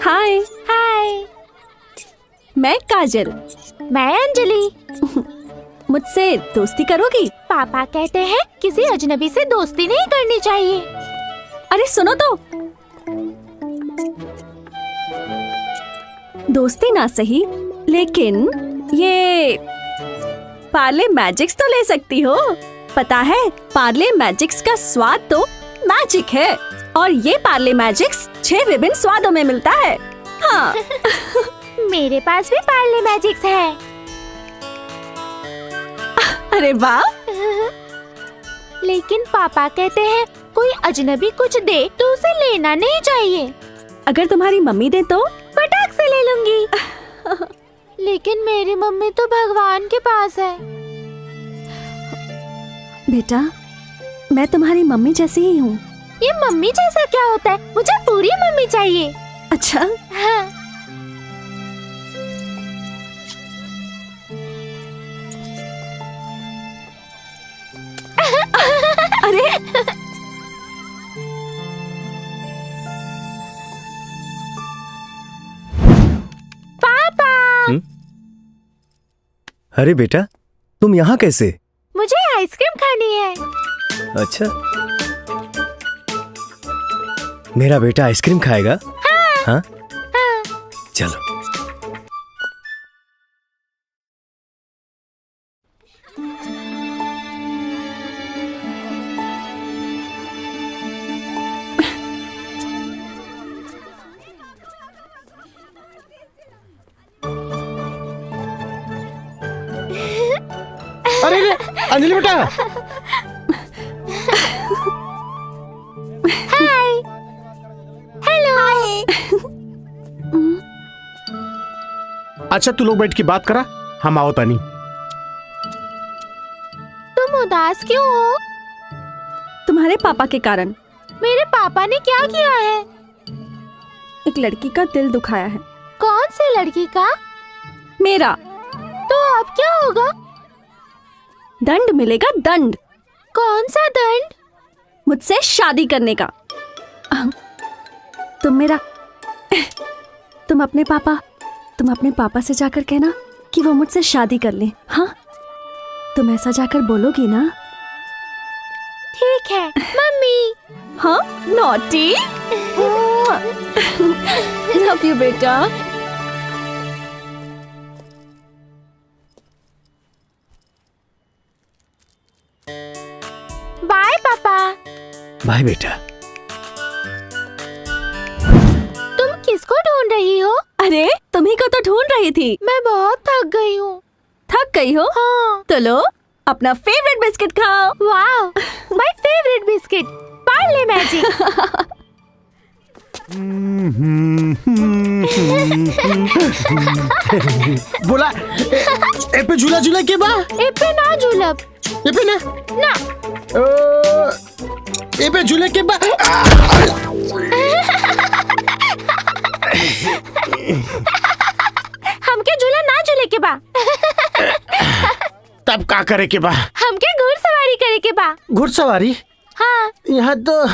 Speaker 7: Hi.
Speaker 9: Hi.
Speaker 7: मैं काजल।
Speaker 9: मैं अंजलि।
Speaker 7: मुझसे दोस्ती करोगी?
Speaker 9: पापा कहते हैं किसी अजनबी से दोस्ती नहीं करनी चाहिए।
Speaker 7: अरे सुनो तो, दोस्ती ना सही, लेकिन ये पार्ले मैजिक्स तो ले सकती हो। पता है, पार्ले मैजिक्स का स्वाद तो मैजिक है, और ये पार्ले मैजिक्स 6 विभिन्न स्वादों में मिलता है। हाँ।
Speaker 9: मेरे पास भी पार्ले मैजिक्स है।
Speaker 7: अरे वाह।
Speaker 9: लेकिन पापा कहते हैं कोई अजनबी कुछ दे तो उसे लेना नहीं चाहिए।
Speaker 7: अगर तुम्हारी मम्मी दे तो?
Speaker 9: फटाक से ले लूंगी। लेकिन मेरी मम्मी तो भगवान के पास है।
Speaker 7: बेटा, मैं तुम्हारी मम्मी जैसी ही हूँ।
Speaker 9: ये मम्मी जैसा क्या होता है? मुझे पूरी मम्मी चाहिए।
Speaker 7: अच्छा।
Speaker 9: हाँ।
Speaker 3: अरे बेटा, तुम यहाँ कैसे?
Speaker 9: मुझे आइसक्रीम खानी है।
Speaker 3: अच्छा, मेरा बेटा आइसक्रीम खाएगा? हाँ? चलो।
Speaker 6: अरे अंजलि बेटा,
Speaker 9: हाय। हेलो।
Speaker 6: अच्छा तू लोग बैठ के बात करा, हम आओ तानी।
Speaker 9: तुम उदास क्यों हो?
Speaker 7: तुम्हारे पापा के कारण।
Speaker 9: मेरे पापा ने क्या किया है?
Speaker 7: एक लड़की का दिल दुखाया है।
Speaker 9: कौन सी लड़की का?
Speaker 7: मेरा।
Speaker 9: तो अब क्या होगा?
Speaker 7: दंड मिलेगा, दंड।
Speaker 9: कौन सा दंड?
Speaker 7: मुझसे शादी करने का। तुम अपने पापा से जाकर कहना कि वो मुझसे शादी कर ले। हाँ, तुम ऐसा जाकर बोलोगी ना?
Speaker 9: ठीक है मम्मी।
Speaker 7: हाँ, नॉटी। लव यू बेटा।
Speaker 9: बाय पापा।
Speaker 3: बाय बेटा।
Speaker 9: तुम किसको ढूंढ रही हो?
Speaker 7: अरे तुम्ही को तो ढूंढ रही थी।
Speaker 9: मैं बहुत थक गई हूँ।
Speaker 7: थक गई हो?
Speaker 9: हाँ।
Speaker 7: तो लो अपना फेवरेट बिस्किट खाओ।
Speaker 9: वाह, my favourite biscuit, Parle magic.
Speaker 6: बोला ए पे झूला झूला के बा?
Speaker 9: ए पे ना झूलब।
Speaker 6: ए पे ना?
Speaker 9: ना।
Speaker 6: ए पे झूले के बा?
Speaker 9: हमके झूला ना झूले के बा।
Speaker 6: तब का करे के बा?
Speaker 9: हमके घुड़सवारी करे के बा।
Speaker 6: घुड़सवारी?
Speaker 9: हाँ।
Speaker 6: यहाँ तो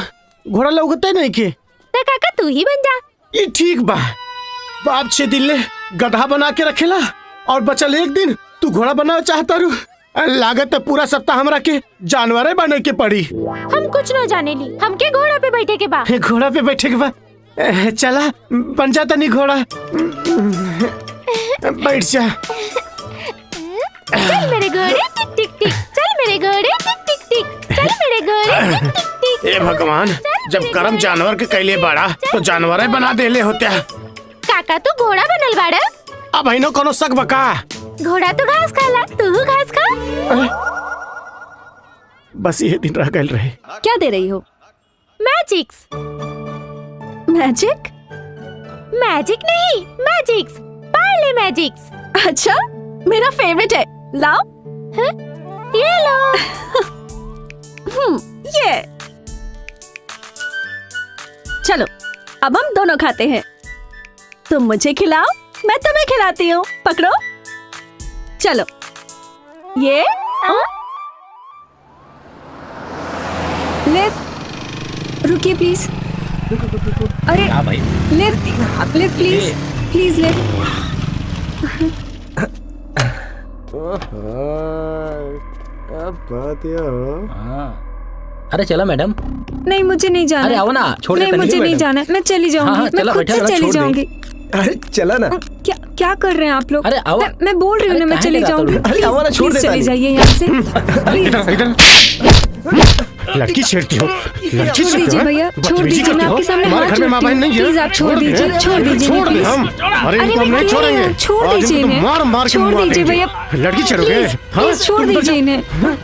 Speaker 6: घोड़ा लौकता नहीं के।
Speaker 9: तो काका तू ही बन जा।
Speaker 6: ये ठीक बा। बाप 6 दिन ले गधा बना के रखेला और बचल एक दिन तू घोड़ा बनाना चाहता रू। लागत है पूरा सप्ताह हमरा के जानवरे बने के पड़ी।
Speaker 9: हम कुछ न जाने ली, हमके घोड़ा पे बैठे के बा।
Speaker 6: घोड़ा पे बैठे के बा? चला बन जाता नहीं घोड़ा। बैठ जा।
Speaker 9: चल मेरे घोड़े टिक टिक टिक, चल मेरे घोड़े टिक टिक टिक, चल मेरे घोड़े टिक टिक टिक।
Speaker 6: ए भगवान, जब कर्म जानवर के कैले बाड़ा तो जानवर बना देले होते।
Speaker 9: काका तू घोड़ा बनल बाड़ा?
Speaker 6: अब इनो कोनो शक बका?
Speaker 9: घोड़ा तो घास खाला, तू घास खा।
Speaker 6: बस ये दिन रह गए रहे।
Speaker 7: क्या दे रही हो?
Speaker 9: मैजिक्स।
Speaker 7: मैजिक?
Speaker 9: मैजिक नहीं, मैजिक्स, पार्ले मैजिक्स।
Speaker 7: अच्छा, मेरा फेवरेट है। लाओ।
Speaker 9: है? ये लो।
Speaker 7: ये। चलो अब हम दोनों खाते हैं। तुम मुझे खिलाओ, मैं तुम्हें खिलाती हूँ। पकड़ो। चलो। ये लिफ्ट। रुकिए प्लीज। अरे lift, lift please, please lift.
Speaker 12: अरे चला मैडम।
Speaker 5: नहीं मुझे नहीं जाना।
Speaker 12: अरे आओ ना, छोड़
Speaker 5: नहीं
Speaker 12: देते
Speaker 5: मुझे नहीं जाना, मैं चली जाऊंगी। मैं खुद से चली जाऊंगी।
Speaker 3: अरे चला ना।
Speaker 5: क्या कर रहे हैं आप लोग?
Speaker 12: अरे आओ।
Speaker 5: मैं बोल रही हूँ ना, मैं चली जाऊंगी।
Speaker 3: अरे आओ ना, छोड़
Speaker 5: प्लीज
Speaker 3: देता
Speaker 5: चले
Speaker 3: नहीं।
Speaker 5: जाइए यहाँ से।
Speaker 6: लड़की छेड़ती हो? लड़की
Speaker 5: छोड़ दीजिए भैया, छोड़ दीजिए। मैं आपके सामने
Speaker 6: हमारे
Speaker 5: हाथ
Speaker 6: घर में माँ
Speaker 5: जोड़ती
Speaker 6: बहन
Speaker 5: हूँ।
Speaker 6: नहीं है?
Speaker 5: प्लीज आप छोड़ दीजिए, छोड़ दीजिए
Speaker 6: छोड़ दे
Speaker 5: प्लीज।
Speaker 6: हम। अरे इनको हम
Speaker 5: मैं
Speaker 6: नहीं
Speaker 5: कह रही हूँ,
Speaker 6: छोड़ेंगे।
Speaker 5: छोड़
Speaker 6: आज
Speaker 5: दीजिए
Speaker 6: इनको तो
Speaker 5: इन्हें।
Speaker 6: मार मार के
Speaker 5: छोड़
Speaker 6: मुआ
Speaker 5: दीजिए
Speaker 6: देंगे।
Speaker 5: भैया।
Speaker 6: लड़की छोड़ोगे?
Speaker 5: प्लीज छोड़ दीजिए इन्हें।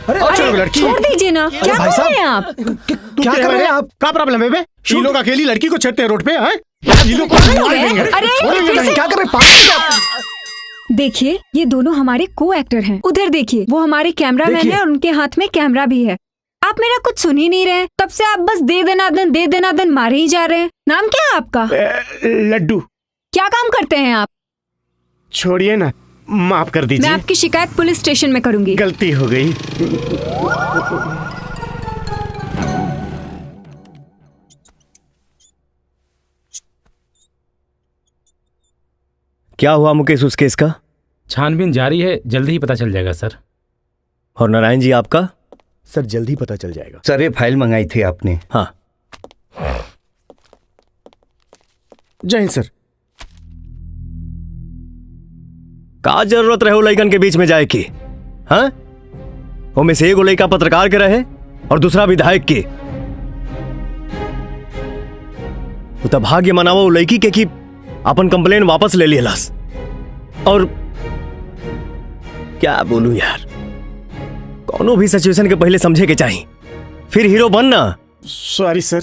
Speaker 6: छोड़ो लड़की।
Speaker 5: छोड़ दीजिए ना। क्या कर रहे हैं आप?
Speaker 6: क्या कर रहे हैं आप? क्या प्रॉब्लम है बे? ये लोग अकेली लड़की को छेड़ते हैं रोड पे हैं? ये लोग को मार देंगे।
Speaker 5: अरे,
Speaker 6: छोड़ेंगे
Speaker 5: फिर
Speaker 6: नहीं।
Speaker 5: से-
Speaker 6: क्या कर रहे हैं?
Speaker 5: देखिए ये दोनों हमारे को एक्टर हैं। उधर देखिए, वो हमारे कैमरामैन
Speaker 6: देखिए।
Speaker 5: है और उनके हाथ में कैमरा भी है। आप मेरा कुछ सुन ही नहीं रहे। तब से आप बस दे देना दन मारे ही जा रहे हैं। नाम क्या है आपका?
Speaker 6: लड्डू।
Speaker 5: क्या काम करते हैं आप?
Speaker 6: छोड़िए ना, माफ कर
Speaker 5: मैं
Speaker 6: दीजिए।
Speaker 5: आपकी शिकायत पुलिस स्टेशन में करूंगी।
Speaker 6: गलती हो गई।
Speaker 3: क्या हुआ मुकेश उस केस का?
Speaker 14: छानबीन जारी है, जल्दी ही पता चल जाएगा सर।
Speaker 3: और नारायण जी आपका? सर जल्दी पता चल जाएगा।
Speaker 4: सर ये फाइल मंगाई थी आपने?
Speaker 3: हाँ।
Speaker 6: जय हिंद सर।
Speaker 3: का जरूरत रहे लड़कन के बीच में जाए की? हाँ, वो में से एगो लड़का पत्रकार के रहे और दूसरा विधायक के। वो तो भाग्य मनावा वो लड़की के कि अपन कंप्लेन वापस ले लियलस। और क्या बोलूं यार, कोनो भी सिचुएशन के पहले समझे के चाहिए, फिर हीरो बनना।
Speaker 6: Sorry sir.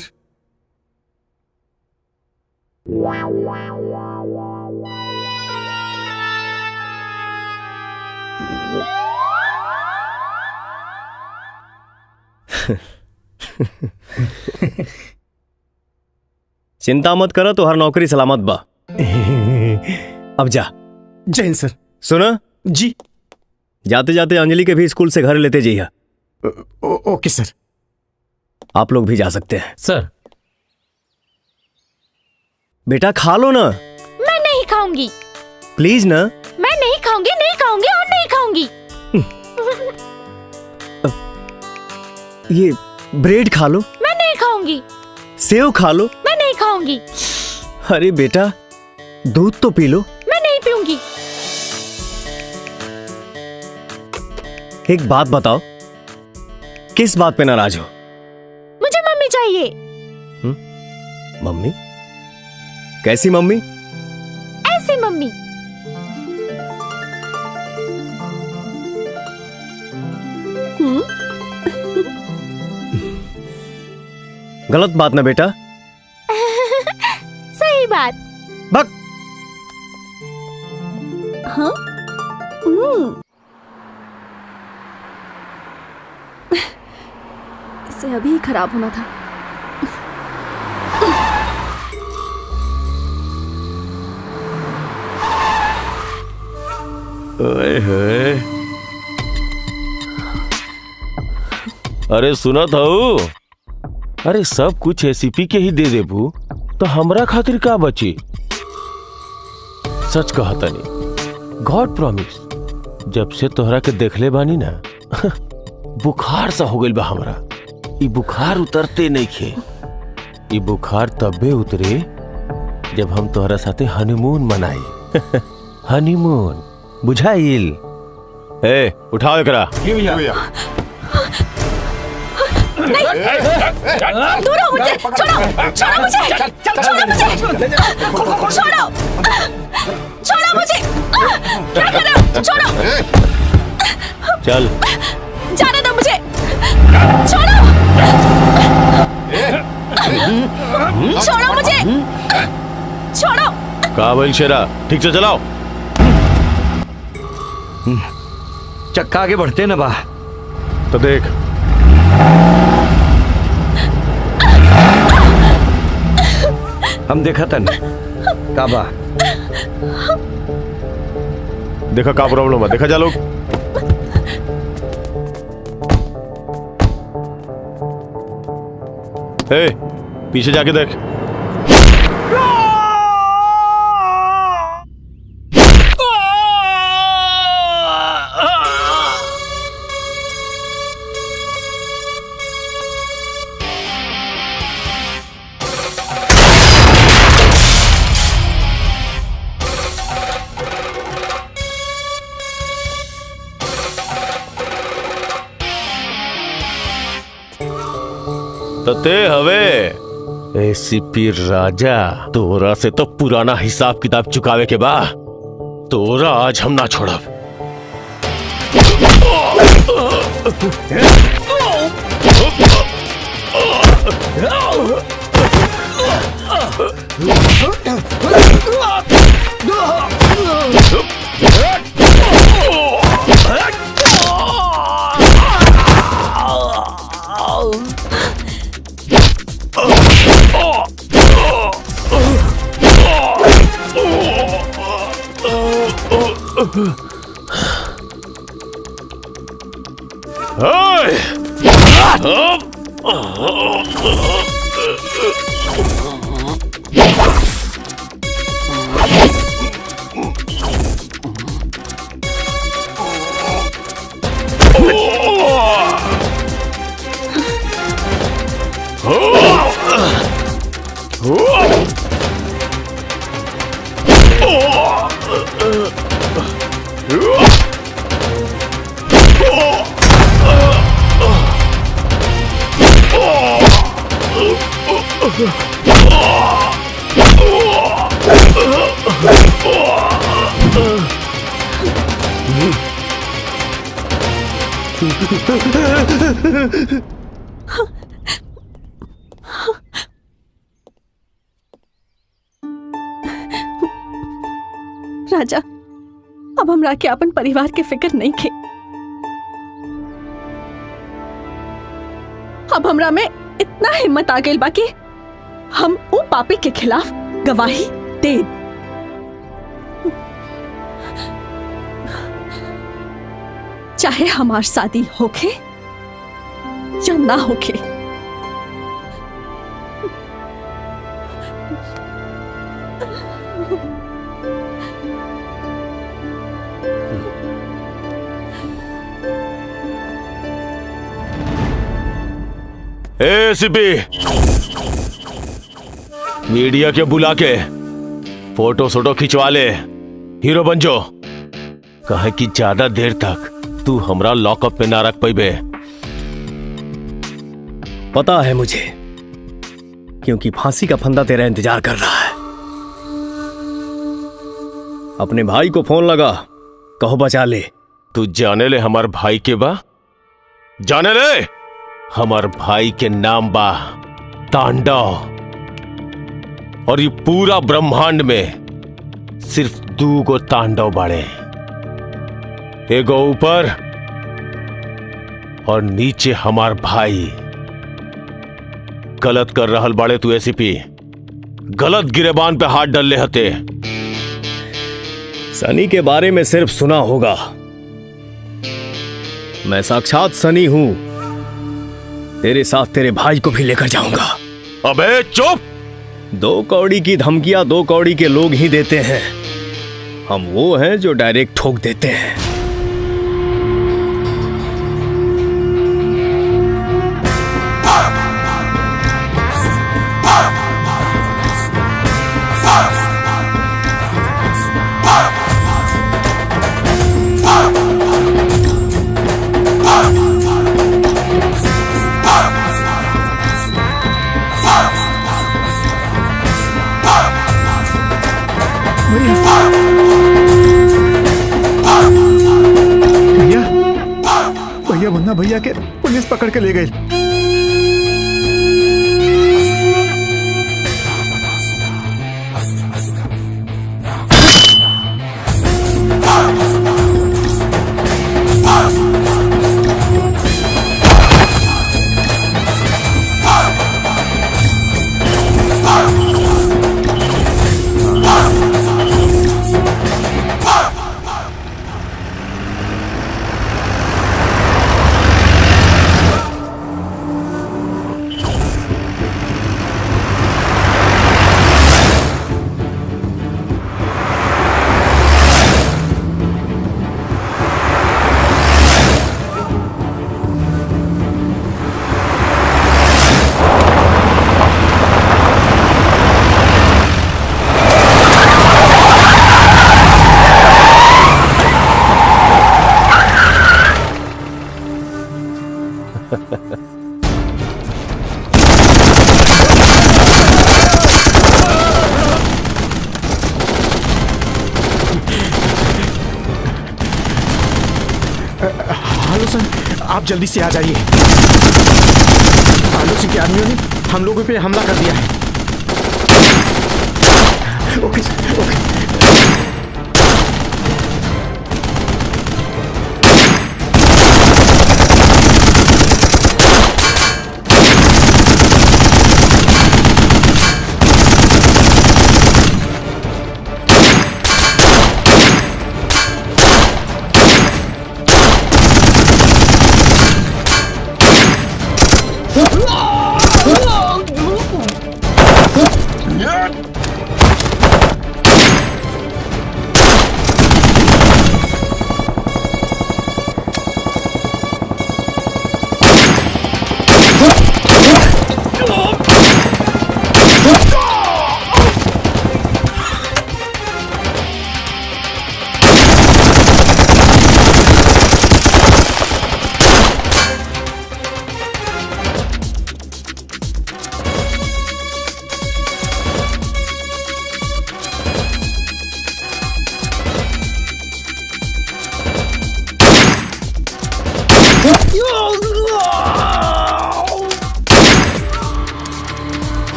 Speaker 3: चिंता मत करो, तो हर नौकरी सलामत बा। अब जा।
Speaker 6: जय हिंद सर।
Speaker 3: सुना
Speaker 6: जी।
Speaker 3: जाते जाते अंजलि के भी स्कूल से घर लेते जाइए।
Speaker 6: Okay sir.
Speaker 3: आप लोग भी जा सकते हैं।
Speaker 14: सर
Speaker 3: बेटा खा लो ना।
Speaker 9: मैं नहीं खाऊंगी।
Speaker 3: प्लीज ना।
Speaker 9: मैं नहीं खाऊंगी, नहीं खाऊंगी और नहीं खाऊंगी।
Speaker 3: ये ब्रेड खा लो।
Speaker 9: मैं नहीं खाऊंगी।
Speaker 3: सेव खा लो।
Speaker 9: मैं नहीं खाऊंगी।
Speaker 3: अरे बेटा दूध तो पी लो।
Speaker 9: मैं नहीं पीऊंगी।
Speaker 3: एक बात बताओ, किस बात पे नाराज हो?
Speaker 9: मुझे मम्मी चाहिए।
Speaker 3: मम्मी? कैसी मम्मी?
Speaker 9: ऐसी मम्मी।
Speaker 3: गलत बात ना बेटा।
Speaker 9: सही बात।
Speaker 3: बक।
Speaker 7: हाँ? इसे अभी ही खराब होना था।
Speaker 2: ओए होए। अरे सुना था वो? अरे सब कुछ एसीपी के ही दे देबू तो हमरा खातिर का बची? सच कहा तनी, गॉड प्रॉमिस, जब से तोहरा के देखले बानी ना बुखार सा हो गइल बा हमरा। ई बुखार उतरते नहीं खे। ई बुखार तबे उतरे जब हम तोहरा साथे हनीमून मनाई। हनीमून बुझाइल? ए उठाओ एकरा।
Speaker 7: नहीं, दूर हो मुझे, छोड़ो, छोड़ो मुझे, छोड़ो मुझे, छोड़ो, छोड़ो मुझे, क्या कर रहे हो? छोड़ो,
Speaker 2: चल,
Speaker 7: जाने दो मुझे, छोड़ो, छोड़ो मुझे, छोड़ो।
Speaker 2: काबिल शेरा, ठीक से चलाओ।
Speaker 4: चक्का आगे बढ़ते ना बा
Speaker 2: तो देख।
Speaker 4: हम देखा था ना काबा।
Speaker 2: देखा का प्रॉब्लम है, देखा जा लोग। ए, पीछे जाके देख। तते हवे एसीपी राजा, तोरा से तो पुराना हिसाब किताब चुकावे के बा। तोरा आज हम ना छोड़ब।
Speaker 7: राजा, अब हमरा के अपन परिवार के फिक्र नहीं खे। अब हमरा में इतना हिम्मत आ गई बाकी हम वो पापी के खिलाफ गवाही दे। चाहे हमार शादी होके या ना होके।
Speaker 2: एसीपी, मीडिया के बुला के फोटो सोटो खिंचवा ले, हीरो बन जो। कहे कि ज्यादा देर तक तू हमरा लॉकअप में ना रख पाइबे।
Speaker 3: पता है मुझे, क्योंकि फांसी का फंदा तेरा इंतजार कर रहा है। अपने भाई को फोन लगा, कहो बचा ले।
Speaker 2: तू जाने ले हमार भाई के बा? जाने ले हमार भाई के नाम बा तांडव। और ये पूरा ब्रह्मांड में सिर्फ 2 गो तांडव बाड़े, एगो ऊपर और नीचे हमार भाई। गलत कर रहल बाड़े तू एसीपी, गलत गिरेबान पे हाथ डाल ले हते।
Speaker 3: सनी के बारे में सिर्फ सुना होगा, मैं साक्षात सनी हूं। तेरे साथ तेरे भाई को भी लेकर जाऊंगा।
Speaker 2: अबे चुप!
Speaker 3: 2 कौड़ी की धमकियां 2 कौड़ी के लोग ही देते हैं। हम वो हैं जो डायरेक्ट ठोक देते हैं।
Speaker 11: भैया मुन्ना भैया के पुलिस पकड़ के ले गई।
Speaker 6: हेलो सर, आप जल्दी से आ जाइए। आलू सिंह के आदमियों ने हम लोगों पे हमला कर दिया है। Okay sir, okay.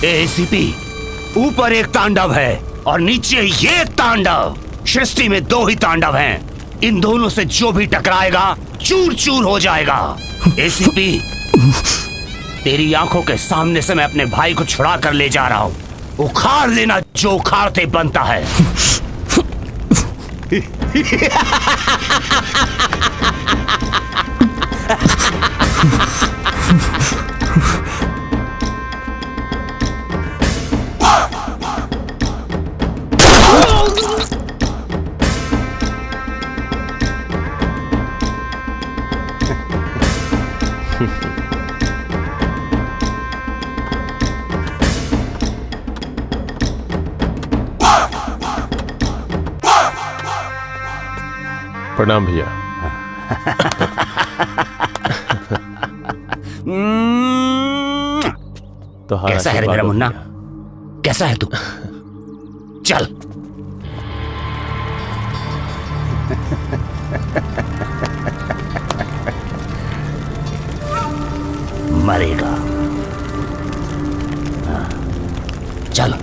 Speaker 1: एसीपी, ऊपर एक तांडव है और नीचे ये तांडव। सृष्टि में दो ही तांडव हैं। इन दोनों से जो भी टकराएगा चूर चूर हो जाएगा। एसीपी, तेरी आंखों के सामने से मैं अपने भाई को छुड़ा कर ले जा रहा हूं। उखाड़ लेना जो उखाड़ते बनता है।
Speaker 2: प्रणाम भैया। तो
Speaker 1: कैसा है रे मेरा मुन्ना? कैसा है तू? चल। मरेगा। चल।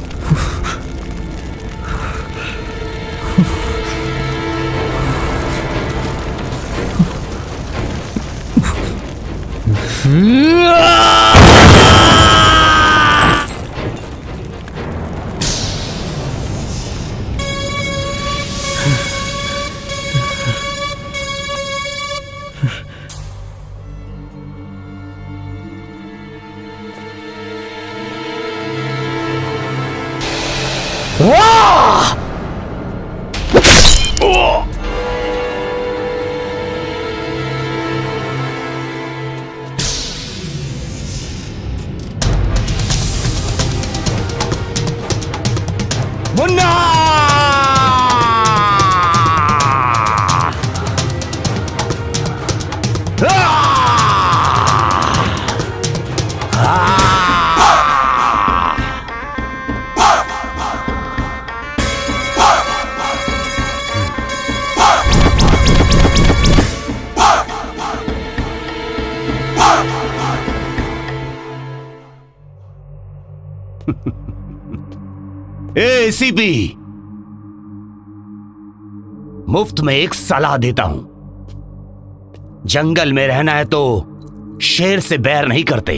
Speaker 1: मुन्ना! एसीपी, मुफ्त में एक सलाह देता हूं। जंगल में रहना है तो शेर से बैर नहीं करते।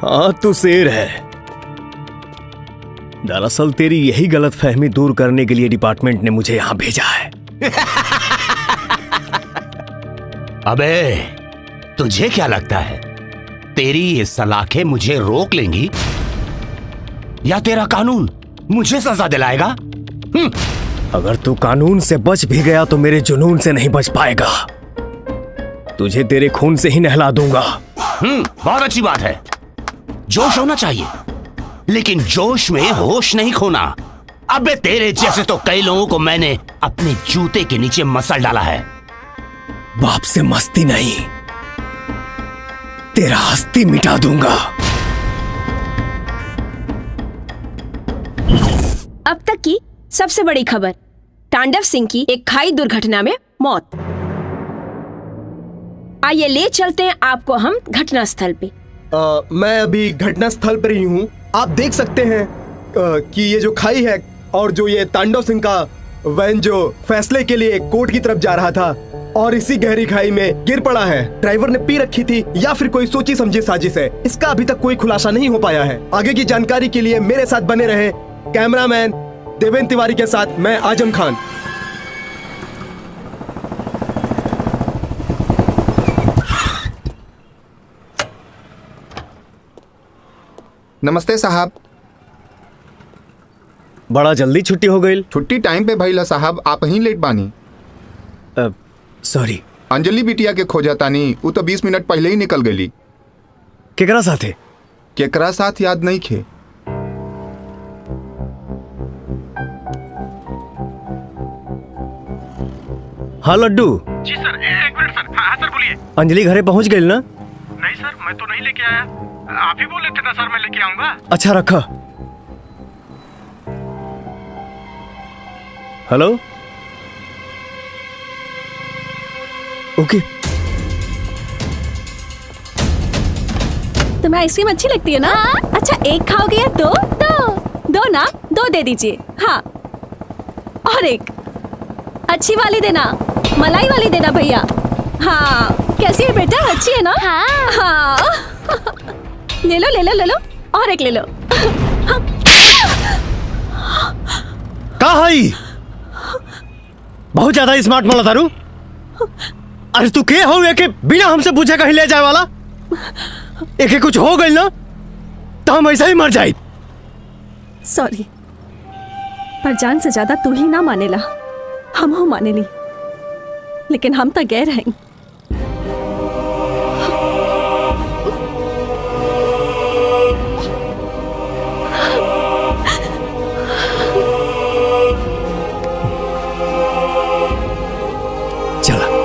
Speaker 3: हाँ, तू शेर है। दरअसल तेरी यही गलतफहमी दूर करने के लिए डिपार्टमेंट ने मुझे यहां भेजा है।
Speaker 1: अबे, तुझे क्या लगता है तेरी ये सलाखें मुझे रोक लेंगी या तेरा कानून मुझे सजा दिलाएगा?
Speaker 3: अगर तू कानून से बच भी गया तो मेरे जुनून से नहीं बच पाएगा। तुझे तेरे खून से ही नहला दूंगा।
Speaker 1: बहुत अच्छी बात है। जोश होना चाहिए, लेकिन जोश में होश नहीं खोना। अबे, तेरे जैसे तो कई लोगों को मैंने अपने जूते के नीचे मसल डाला है।
Speaker 3: बाप से मस्ती नहीं, तेरा हस्ती मिटा दूंगा।
Speaker 5: अब तक की सबसे बड़ी खबर, तांडव सिंह की एक खाई दुर्घटना में मौत। आइए ले चलते हैं आपको हम घटना स्थल पे।
Speaker 6: मैं अभी घटना स्थल पर ही हूँ। आप देख सकते हैं कि ये जो खाई है और जो ये तांडव सिंह का वैन जो फैसले के लिए कोर्ट की तरफ जा रहा था और इसी गहरी खाई में गिर पड़ा है। ड्राइवर ने पी रखी थी या फिर कोई सोची समझी साजिश है, इसका अभी तक कोई खुलासा नहीं हो पाया है। आगे की जानकारी के लिए मेरे साथ बने रहे कैमरामैन देवेंद्र तिवारी के साथ मैं आजम खान।
Speaker 15: नमस्ते साहब।
Speaker 3: बड़ा जल्दी छुट्टी हो गई।
Speaker 15: छुट्टी टाइम पे भइला साहब, आप ही लेट बानी।
Speaker 3: सॉरी।
Speaker 15: अंजलि बिटिया के खोजा तानी, वो तो 20 मिनट पहले ही निकल गई।
Speaker 3: केकरा साथे?
Speaker 15: केकरा साथ याद नहीं खे।
Speaker 3: हाँ लड्डू।
Speaker 10: जी सर, एक मिनट सर। हाँ सर बोलिए।
Speaker 3: अंजलि घरे पहुंच गई ना?
Speaker 10: नहीं सर, मैं तो नहीं लेके आया। आप ही बोले थे ना सर, मैं लेके आऊंगा।
Speaker 3: अच्छा रखा। हेलो। ओके।
Speaker 7: तुम्हें आइसक्रीम अच्छी लगती है ना? अच्छा एक खाओगे या दो? दो ना, दो दे दीजिए। हाँ, और एक अच्छी वाली देना, मलाई वाली देना भैया। हाँ, कैसी है बेटा? अच्छी है ना? हाँ। ले लो ले लो ले लो, और एक ले लो।
Speaker 3: का हई? बहुत ज्यादा स्मार्ट मला तारू। अरे तू के हो के बिना हमसे पूछे कहीं ले जाए वाला? एक कुछ हो गई ना तो हम ऐसा ही मर जाए।
Speaker 7: सॉरी, पर जान से ज्यादा तू ही ना मानेला, हम हो माने ली, लेकिन हम तो गैर हैं।
Speaker 3: चला।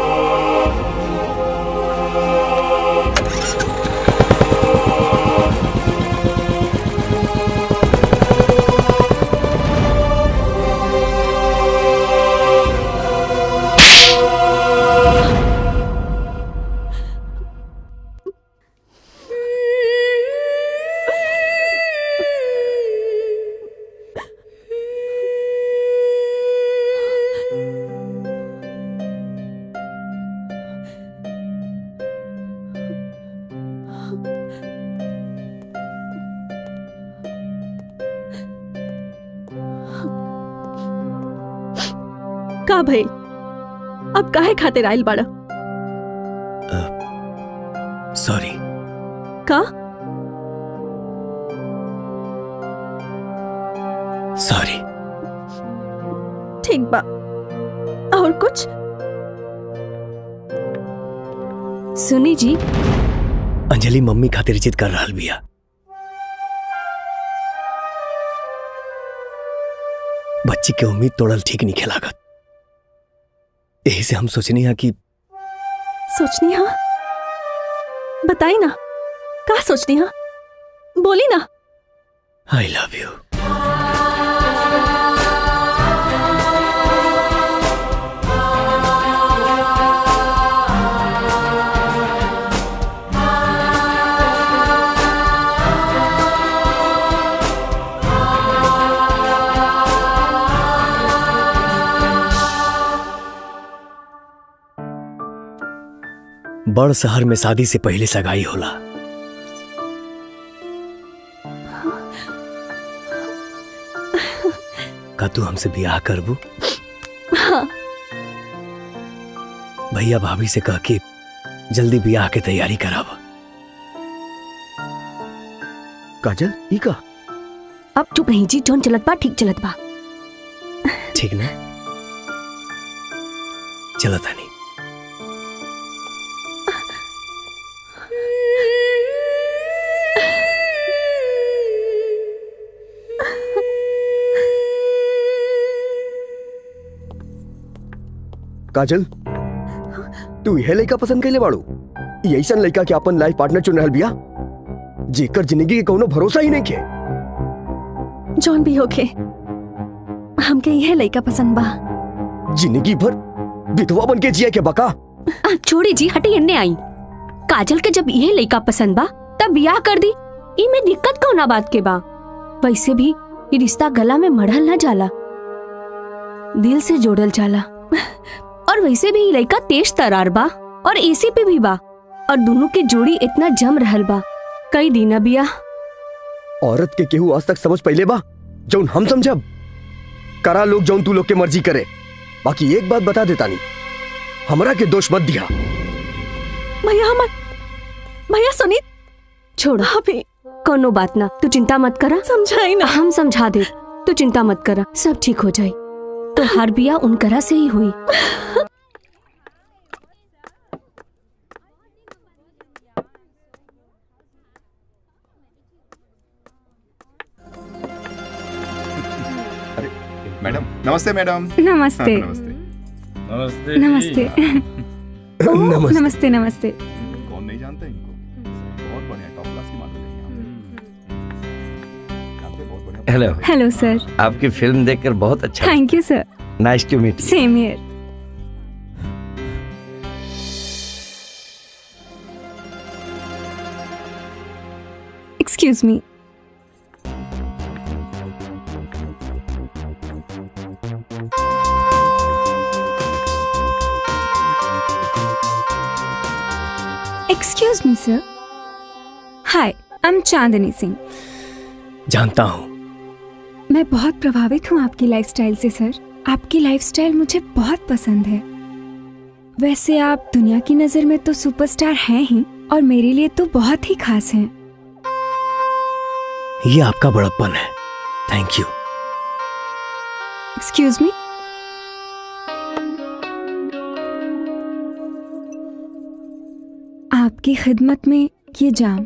Speaker 7: का भाई, अब काहे खातिर आइल बाड़ा?
Speaker 3: सॉरी।
Speaker 7: का?
Speaker 3: सॉरी।
Speaker 7: ठीक बा, और कुछ?
Speaker 5: सुनी जी,
Speaker 3: अंजलि मम्मी खातिर जिद कर रहा बिया। बच्ची के उम्मीद तोड़ल ठीक नहीं खेलागत। यही से हम सोचनी है कि
Speaker 7: सोचनी हाँ? बताई ना, का सोचनी हाँ? बोली ना।
Speaker 3: I love you. बड़ शहर में शादी से पहले सगाई होला। का तू हमसे ब्याह करबू?
Speaker 7: हाँ।
Speaker 3: भैया भाभी से कह के जल्दी ब्याह के तैयारी करावा।
Speaker 8: काजल ई का?
Speaker 5: अब चुप रही जी, जोन चलत बा ठीक चलत बा।
Speaker 3: ठीक ना? चलो तानी।
Speaker 8: काजल, तू यह लड़का पसंद कैले बाड़ू? ऐसा लड़का के अपन लाइफ पार्टनर चुन रहल बिया जेकर जिंदगी के कोनो भरोसा ही नहीं के।
Speaker 7: जॉन भी होके हमके यह लड़का पसंद बा।
Speaker 8: जिंदगी भर विधवा बन के जिया के बका।
Speaker 5: छोड़ी जी, हटी एन्ने आई। काजल के जब यह लड़का पसंद बा तब ब्याह कर दी, ई में दिक्कत कौना बात के बा? वैसे भी ये रिश्ता गला में मढ़ल ना जाला, दिल से जोड़ल जाला। और वैसे भी लड़का तेज तरार बा और एसी पे भी बा, और दोनों के जोड़ी इतना जम रहल बा, कई दिन बिया।
Speaker 8: औरत के केहू आज तक समझ पहले बा जौन हम समझब। करा लोग जौन तू लोग के मर्जी करे। बाकी एक बात बता देता नहीं, हमरा के दोष मत दिया।
Speaker 7: भैया सुनी,
Speaker 5: छोड़ो।
Speaker 7: अभी
Speaker 5: कोनो बात ना, तू चिंता मत करा।
Speaker 7: समझाई ना।
Speaker 5: हम समझा दे, तू चिंता मत करा, सब ठीक हो जाए। तो हर बिया उनकरा से ही हुई।
Speaker 15: मैडम नमस्ते। मैडम
Speaker 16: नमस्ते।
Speaker 15: नमस्ते
Speaker 16: नमस्ते। ओह, नमस्ते नमस्ते।
Speaker 15: कौन नहीं जानता इनको? बहुत बढ़िया, टॉप क्लास की मालूम है।
Speaker 17: Hello
Speaker 16: hello sir.
Speaker 17: आपकी फिल्म देखकर बहुत अच्छा।
Speaker 16: Thank you sir.
Speaker 17: Nice to meet.
Speaker 16: Same here. Excuse me. Excuse me sir. Hi, I am Chandni Singh.
Speaker 3: जानता हूँ।
Speaker 16: मैं बहुत प्रभावित हूँ आपकी लाइफस्टाइल से सर। आपकी लाइफस्टाइल मुझे बहुत पसंद है। वैसे आप दुनिया की नजर में तो सुपरस्टार हैं ही, और मेरे लिए तो बहुत ही खास हैं।
Speaker 3: ये आपका बड़प्पन है। Thank you.
Speaker 16: Excuse me. आपकी खिदमत में ये जाम।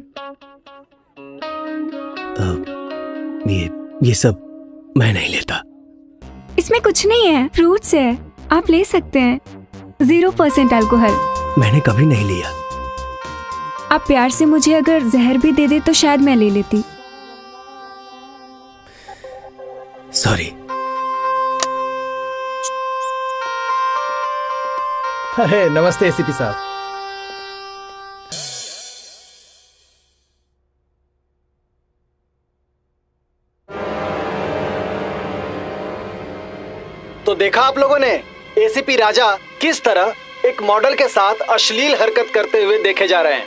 Speaker 3: ये सब मैं नहीं लेता।
Speaker 16: इसमें कुछ नहीं है, फ्रूट्स है, आप ले सकते हैं। 0% अल्कोहल।
Speaker 3: मैंने कभी नहीं लिया।
Speaker 16: आप प्यार से मुझे अगर जहर भी दे दे तो शायद मैं ले लेती।
Speaker 3: सॉरी।
Speaker 13: अरे नमस्ते एसीपी साहब।
Speaker 18: तो देखा आप लोगों ने एसीपी राजा किस तरह एक मॉडल के साथ अश्लील हरकत करते हुए देखे जा रहे हैं।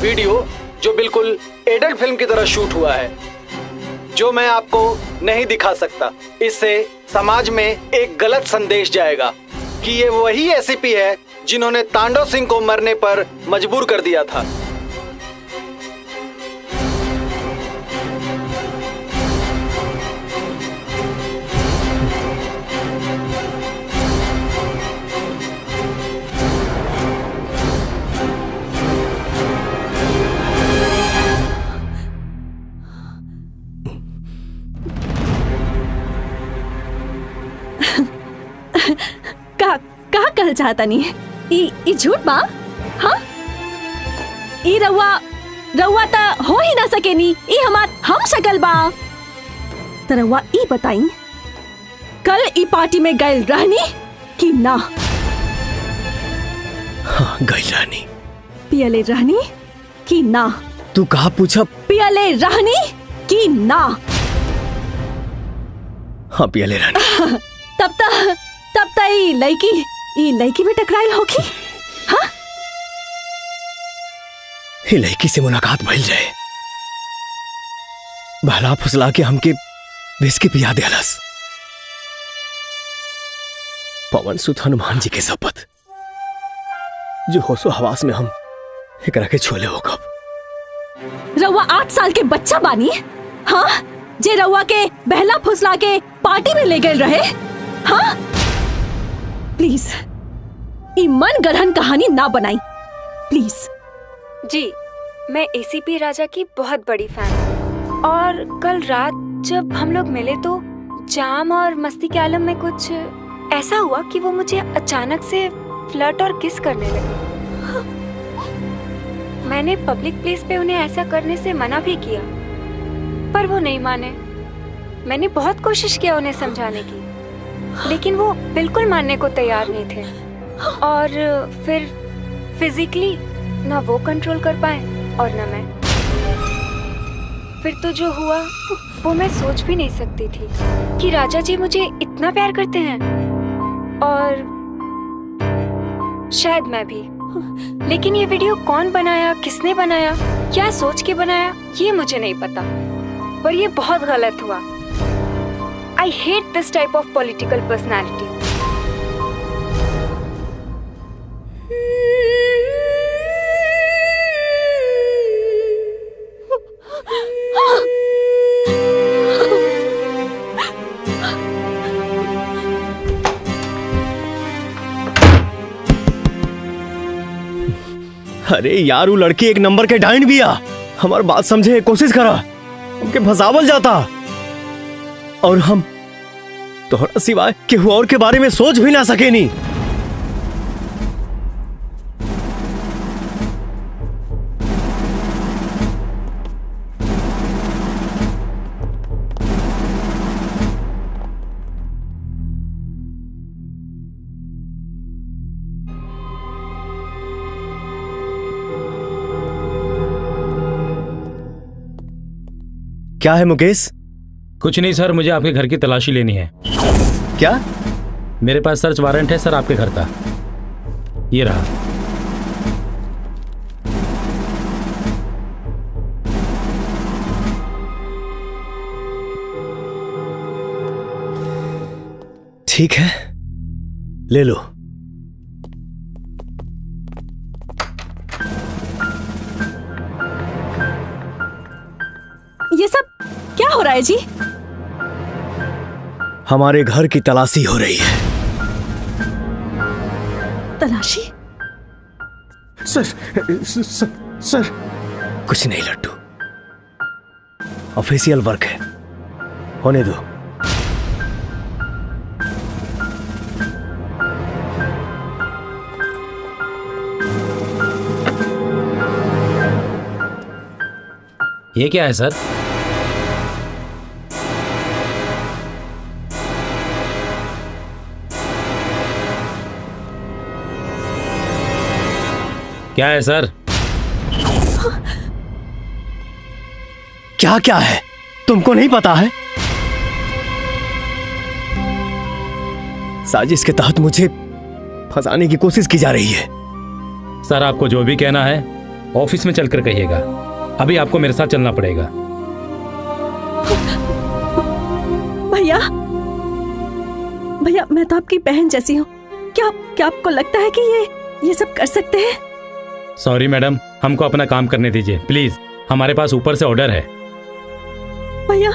Speaker 18: वीडियो जो बिल्कुल एडल्ट फिल्म की तरह शूट हुआ है, जो मैं आपको नहीं दिखा सकता। इससे समाज में एक गलत संदेश जाएगा कि ये वही एसीपी है जिन्होंने तांडव सिंह को मरने पर मजबूर कर दिया था।
Speaker 7: का कहल चाहता नहीं है? ई झूठ बा? हाँ? ई रउआ ता हो ही ना सकेनी। ई हमार हम शकल बा। त रउआ ई बताई, कल ई पार्टी में गइल रहनी कि ना?
Speaker 3: हाँ, गइल रहनी।
Speaker 7: पियले रहनी कि ना?
Speaker 3: तू कहा पूछा?
Speaker 7: पियले रहनी कि ना?
Speaker 3: हाँ, पियले रहनी।
Speaker 7: तब ता ई लड़की भी टकराइल होगी। हाँ?
Speaker 3: ये लड़की से मुलाकात भइल रहे, बहला फुसला के हमके विस्की पिया दियालस। पवन सुत हनुमान जी के शपथ, जो होशो हवास में हम एकरा के छोले हो कब।
Speaker 7: रउआ 8 साल के बच्चा बानी। हाँ? जे रउआ के बहला फुसला के पार्टी में ले गए रहे। हाँ? प्लीज ई मन गढ़न कहानी ना बनाई, प्लीज।
Speaker 16: जी, मैं एसीपी राजा की बहुत बड़ी फैन हूँ, और कल रात जब हम लोग मिले तो जाम और मस्ती के आलम में कुछ ऐसा हुआ कि वो मुझे अचानक से फ्लर्ट और किस करने लगे। मैंने पब्लिक प्लेस पे उन्हें ऐसा करने से मना भी किया, पर वो नहीं माने। मैंने बहुत कोशिश किया उन्हें समझाने की, लेकिन वो बिल्कुल मानने को तैयार नहीं थे। और फिर फिजिकली ना वो कंट्रोल कर पाए और ना मैं। फिर तो जो हुआ वो मैं सोच भी नहीं सकती थी कि राजा जी मुझे इतना प्यार करते हैं, और शायद मैं भी। लेकिन ये वीडियो कौन बनाया, किसने बनाया, क्या सोच के बनाया, ये मुझे नहीं पता, पर ये बहुत गलत हुआ। I hate this type of political personality.
Speaker 3: अरे यार वो लड़की एक नंबर के डाइन भी आ। हमारी बात समझे, कोशिश करा, हमके फसावल जाता और हम तोहरा सिवाय केहू और के बारे में सोच भी ना सके नी। क्या है मुकेश?
Speaker 14: कुछ नहीं सर, मुझे आपके घर की तलाशी लेनी है।
Speaker 3: क्या?
Speaker 14: मेरे पास सर्च वारंट है सर आपके घर का। ये रहा।
Speaker 3: ठीक है, ले लो।
Speaker 7: ये सब क्या हो रहा है जी?
Speaker 3: हमारे घर की तलाशी हो रही है।
Speaker 7: तलाशी?
Speaker 6: सर
Speaker 3: कुछ नहीं लट्टू, ऑफिशियल वर्क है, होने दो।
Speaker 14: ये क्या है सर? क्या है सर?
Speaker 3: क्या क्या है? तुमको नहीं पता है? साजिश के तहत मुझे फंसाने की कोशिश की जा रही है।
Speaker 14: सर आपको जो भी कहना है ऑफिस में चलकर कहिएगा, अभी आपको मेरे साथ चलना पड़ेगा।
Speaker 7: भैया, भैया मैं तो आपकी बहन जैसी हूँ, क्या आपको लगता है कि ये सब कर सकते हैं?
Speaker 14: सॉरी मैडम, हमको अपना काम करने दीजिए प्लीज, हमारे पास ऊपर से ऑर्डर है।
Speaker 7: भैया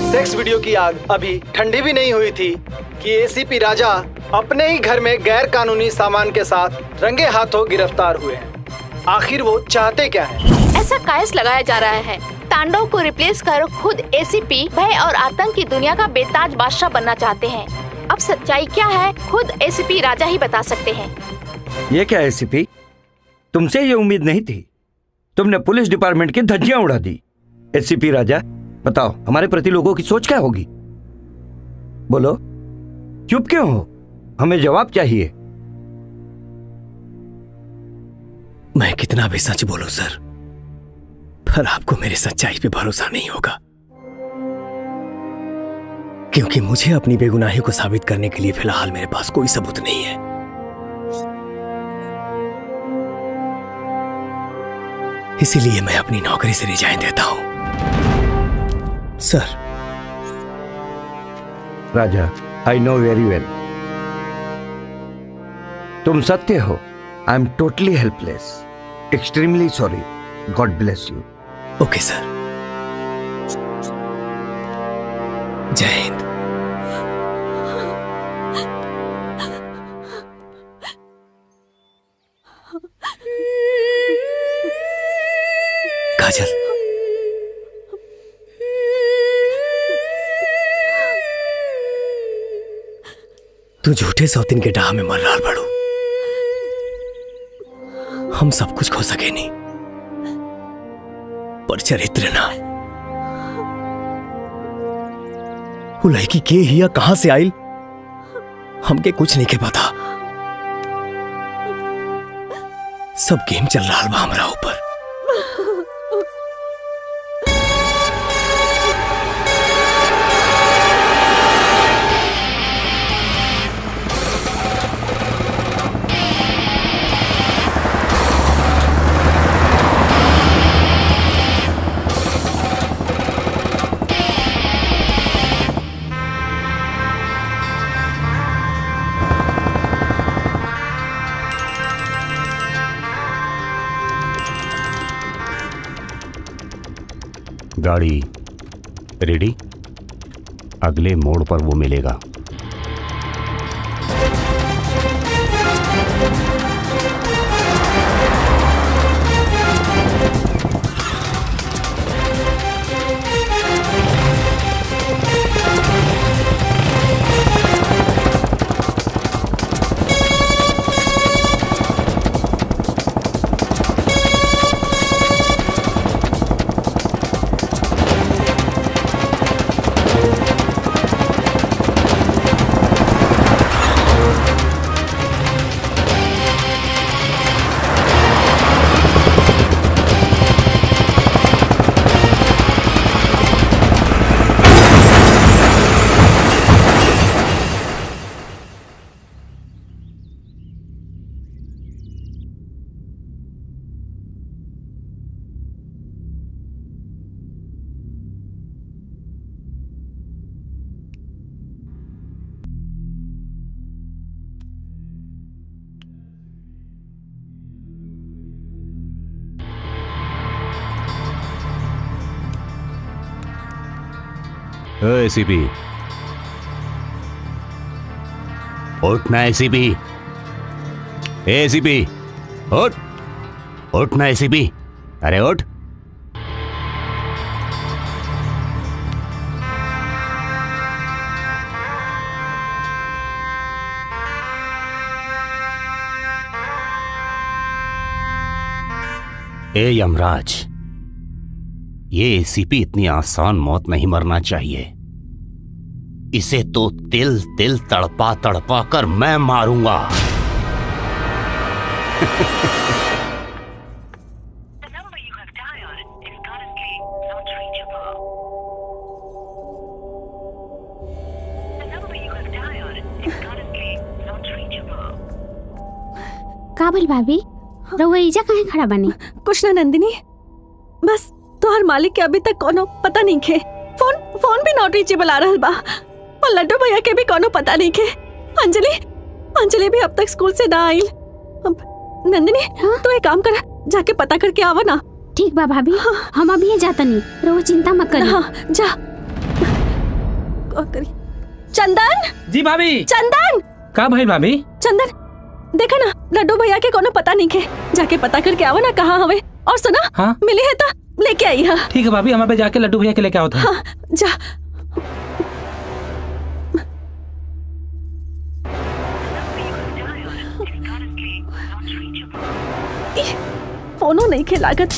Speaker 18: सेक्स वीडियो की आग अभी ठंडी भी नहीं हुई थी कि एसीपी राजा अपने ही घर में गैर कानूनी सामान के साथ रंगे हाथों गिरफ्तार हुए हैं। आखिर वो चाहते क्या हैं?
Speaker 9: ऐसा कायस लगाया जा रहा है तांडव को रिप्लेस कर खुद एसीपी भय और आतंक की दुनिया का बेताज बादशाह बनना चाहते हैं। अब सच्चाई क्या है खुद एसीपी राजा ही बता सकते हैं।
Speaker 17: ये क्या एसीपी, तुमसे ये उम्मीद नहीं थी। तुमने पुलिस डिपार्टमेंट की धज्जियां उड़ा दी। एसीपी राजा बताओ, हमारे प्रति लोगों की सोच क्या होगी? बोलो, चुप क्यों हो? हमें जवाब चाहिए।
Speaker 3: मैं कितना भी सच बोलूं सर, पर आपको मेरी सच्चाई पे भरोसा नहीं होगा, क्योंकि मुझे अपनी बेगुनाही को साबित करने के लिए फिलहाल मेरे पास कोई सबूत नहीं है। इसीलिए मैं अपनी नौकरी से रिजाइन देता हूं sir.
Speaker 17: Raja, I know very well, तुम सत्य हो। I am totally helpless, extremely sorry, God bless you.
Speaker 3: Okay sir, जय हिंद। काजल, तू झूठे सौतीन के डाह में मर रहा बड़ू। हम सब कुछ खो सके नहीं, पर चरित्र ना। वो लड़की के हिया कहां से आइल हमके कुछ नहीं के पता। सब गेम चल रहा बा हमरा ऊपर।
Speaker 1: गाड़ी रेडी, अगले मोड़ पर वो मिलेगा। एसीपी उठना, एसीपी, एसीपी उठ, उठना एसीपी, अरे उठ। ए यमराज, ये एसीपी इतनी आसान मौत नहीं मरना चाहिए। इसे तो तिल तिल तड़पा तड़पा कर मैं मारूंगा।
Speaker 19: काबिल भाभी, रउआ इजा काहे खड़ा बनी?
Speaker 7: कुछ ना नंदिनी, बस तोहर मालिक के अभी तक कोनो पता नहीं खे। फोन भी नॉट रीचेबल आ रहल बा और लड्डू भैया के भी कोनो पता नहीं खे। अंजलि भी अब तक स्कूल से ना आई। नंदिनी, तू एक काम कर, जाके पता करके आवा ना।
Speaker 19: ठीक बा भाभी, हम अभी जाता नहीं, रउआ चिंता मत करी।
Speaker 7: हाँ, जा। चंदन
Speaker 14: जी भाभी।
Speaker 7: चंदन
Speaker 14: का भाई भाभी?
Speaker 7: चंदन देखा ना, लड्डू भैया के कोनो पता नहीं खे, जाके पता करके आवा ना कहाँ हवे। और सुना,
Speaker 14: हाँ?
Speaker 7: मिले है तो लेके आई। हाँ
Speaker 14: ठीक है भाभी, हम अबे जाके लड्डू भैया के लेके आओ।
Speaker 7: हाँ, जा। फोनो नहीं खे लागत।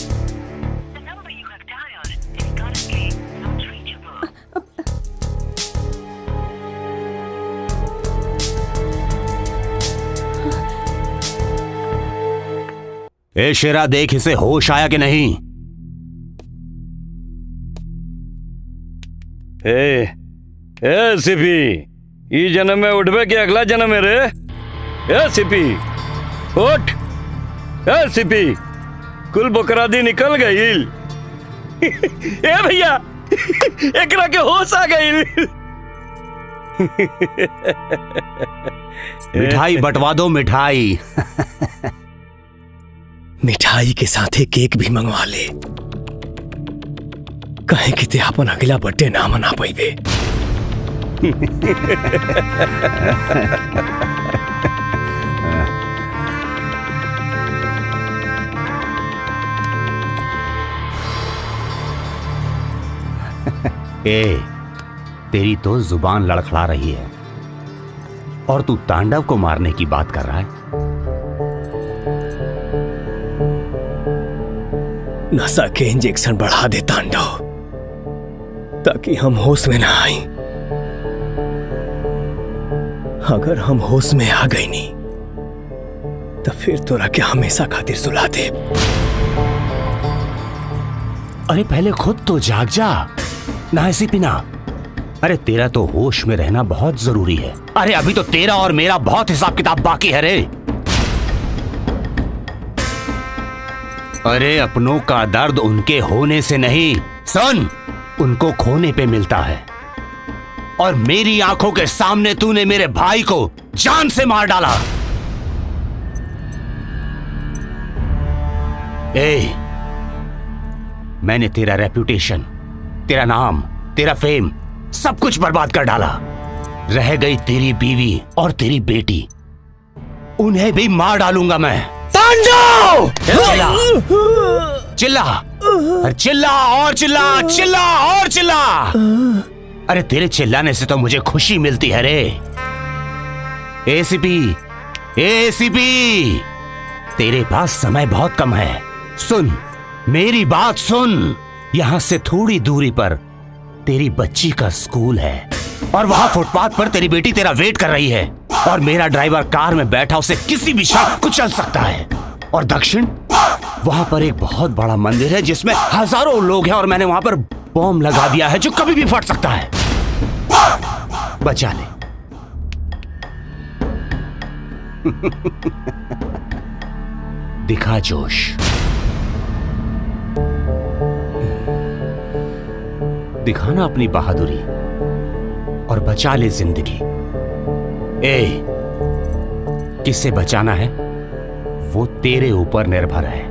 Speaker 1: ए शेरा, देख इसे होश आया कि नहीं?
Speaker 17: ए सिपी, ई जन्म में उठबे के अगला जन्म में रे। ए सिपी उठ। ए सिपी, कुल बकरादी निकल गई। ए भैया, एकरा के होश आ गई।
Speaker 1: मिठाई बंटवा दो, मिठाई।
Speaker 3: मिठाई के साथ केक भी मंगवा ले, कहे कि ते अपन अगला बर्थडे ना मना पाइबे।
Speaker 1: ए, तेरी तो जुबान लड़खड़ा रही है और तू तांडव को मारने की बात कर रहा है।
Speaker 3: नशा के इंजेक्शन बढ़ा दे तांडव, ताकि हम होश में ना आए। अगर हम होश में आ गए नहीं तो फिर तोरा के हमेशा खातिर सुला दे।
Speaker 1: अरे पहले खुद तो जाग जा ना ऐसी पिना। अरे तेरा तो होश में रहना बहुत जरूरी है। अरे अभी तो तेरा और मेरा बहुत हिसाब किताब बाकी है रे। अरे अपनों का दर्द उनके होने से नहीं, सुन, उनको खोने पे मिलता है। और मेरी आंखों के सामने तूने मेरे भाई को जान से मार डाला। ए, मैंने तेरा रेप्यूटेशन, तेरा नाम, तेरा फेम सब कुछ बर्बाद कर डाला। रह गई तेरी बीवी और तेरी बेटी, उन्हें भी मार डालूंगा मैं। तांडव! चिल्ला, चिल्ला, चिल्ला और चिल्ला, चिल्ला और चिल्ला। अरे तेरे चिल्लाने से तो मुझे खुशी मिलती है रे। एसीपी, एसीपी, तेरे पास समय बहुत कम है। सुन, मेरी बात सुन। यहां से थोड़ी दूरी पर तेरी बच्ची का स्कूल है और वहां फुटपाथ पर तेरी बेटी तेरा वेट कर रही है और मेरा ड्राइवर कार में बैठा उसे किसी भी शख्स कुचल सकता है। और दक्षिण, वहां पर एक बहुत बड़ा मंदिर है जिसमें हजारों लोग हैं और मैंने वहां पर बॉम्ब लगा दिया है जो कभी भी फट सकता है। बचा ले। दिखा जोश। दिखाना अपनी बहादुरी और बचा ले जिंदगी। ए, किससे बचाना है वो तेरे ऊपर निर्भर है।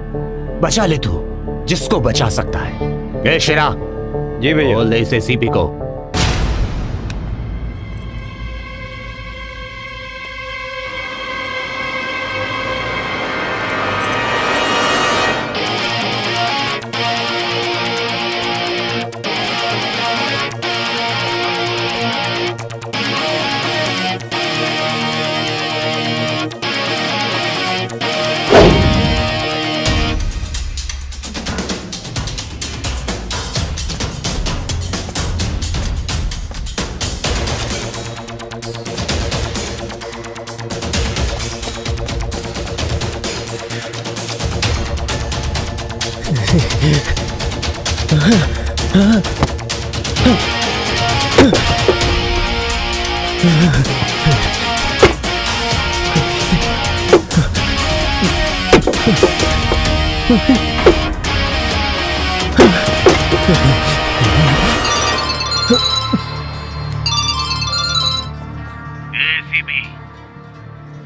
Speaker 1: बचा ले तू जिसको बचा सकता है। ए शेरा,
Speaker 17: जी भैया।
Speaker 1: बोल दे इसे सीपी को।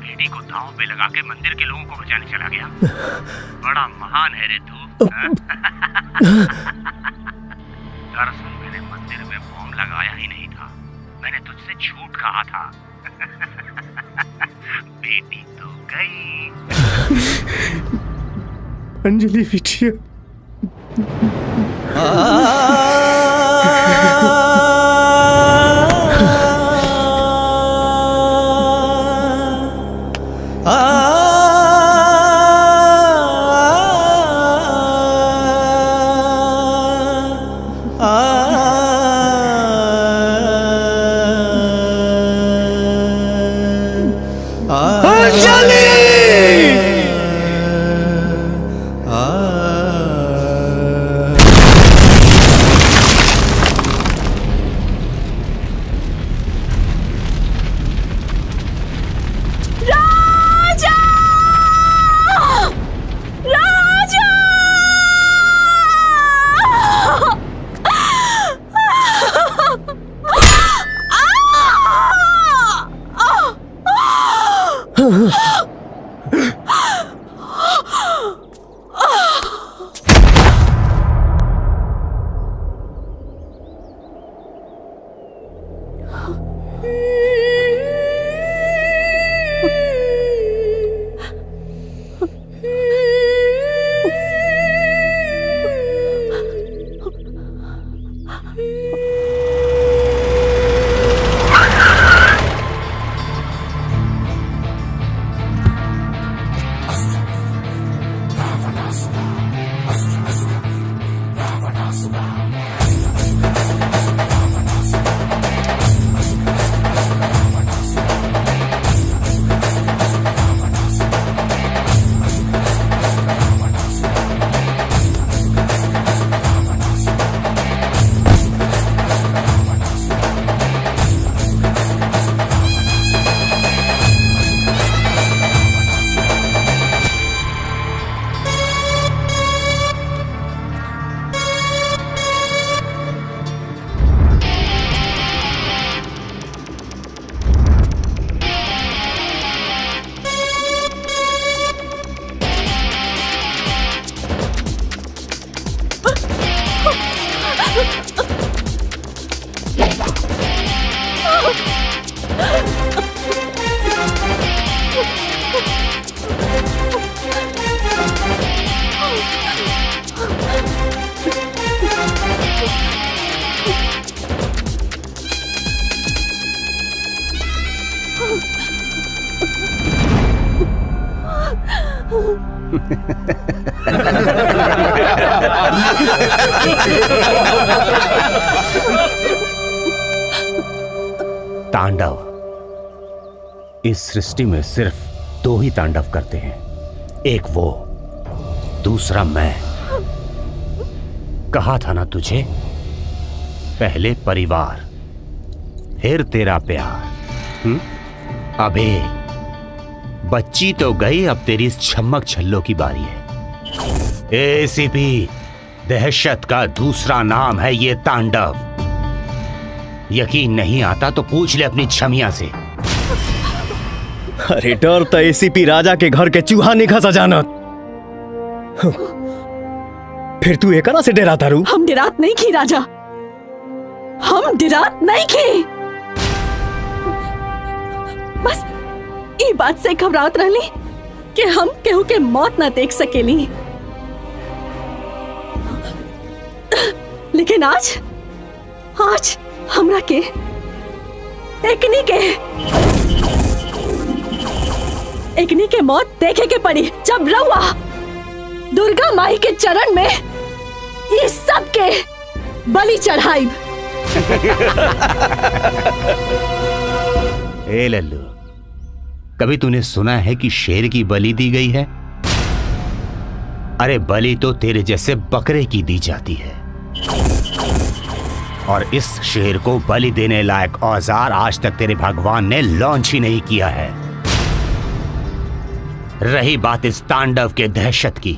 Speaker 10: बेटी को दांव पे लगा के मंदिर के लोगों को बचाने चला गया। बड़ा महान है रे तू। दरअसल मैंने मंदिर में बॉम्ब लगाया ही नहीं था, मैंने तुझसे झूठ कहा था। बेटी तो गई।
Speaker 6: अंजलि बिटिया।
Speaker 1: तांडव, इस सृष्टि में सिर्फ दो ही तांडव करते हैं, एक वो, दूसरा मैं। कहा था ना तुझे, पहले परिवार फिर तेरा प्यार। अबे बच्ची तो गई, अब तेरी इस छम्मक छल्लो की बारी है। एसीपी, दहशत का दूसरा नाम है ये तांडव। यकीन नहीं आता तो पूछ ले अपनी छमिया से।
Speaker 3: अरे डर तो एसीपी राजा के घर के चूहा नहीं खसा जानत। फिर तू एकरा से डराता रू?
Speaker 7: हम डरात नहीं की राजा, हम डरात नहीं की। बस ई बात से घबरात रहली कि हम केहू के मौत ना देख सकेली। लेकिन आज हमरा के एकनी के मौत देखे के पड़ी, जब रउआ दुर्गा माई के चरण में इस सब के बलि चढ़ाई।
Speaker 1: ए लल्लू, कभी तूने सुना है कि शेर की बलि दी गई है? अरे बलि तो तेरे जैसे बकरे की दी जाती है। और इस शेर को बलि देने लायक औजार आज तक तेरे भगवान ने लॉन्च ही नहीं किया है। रही बात इस तांडव के दहशत की,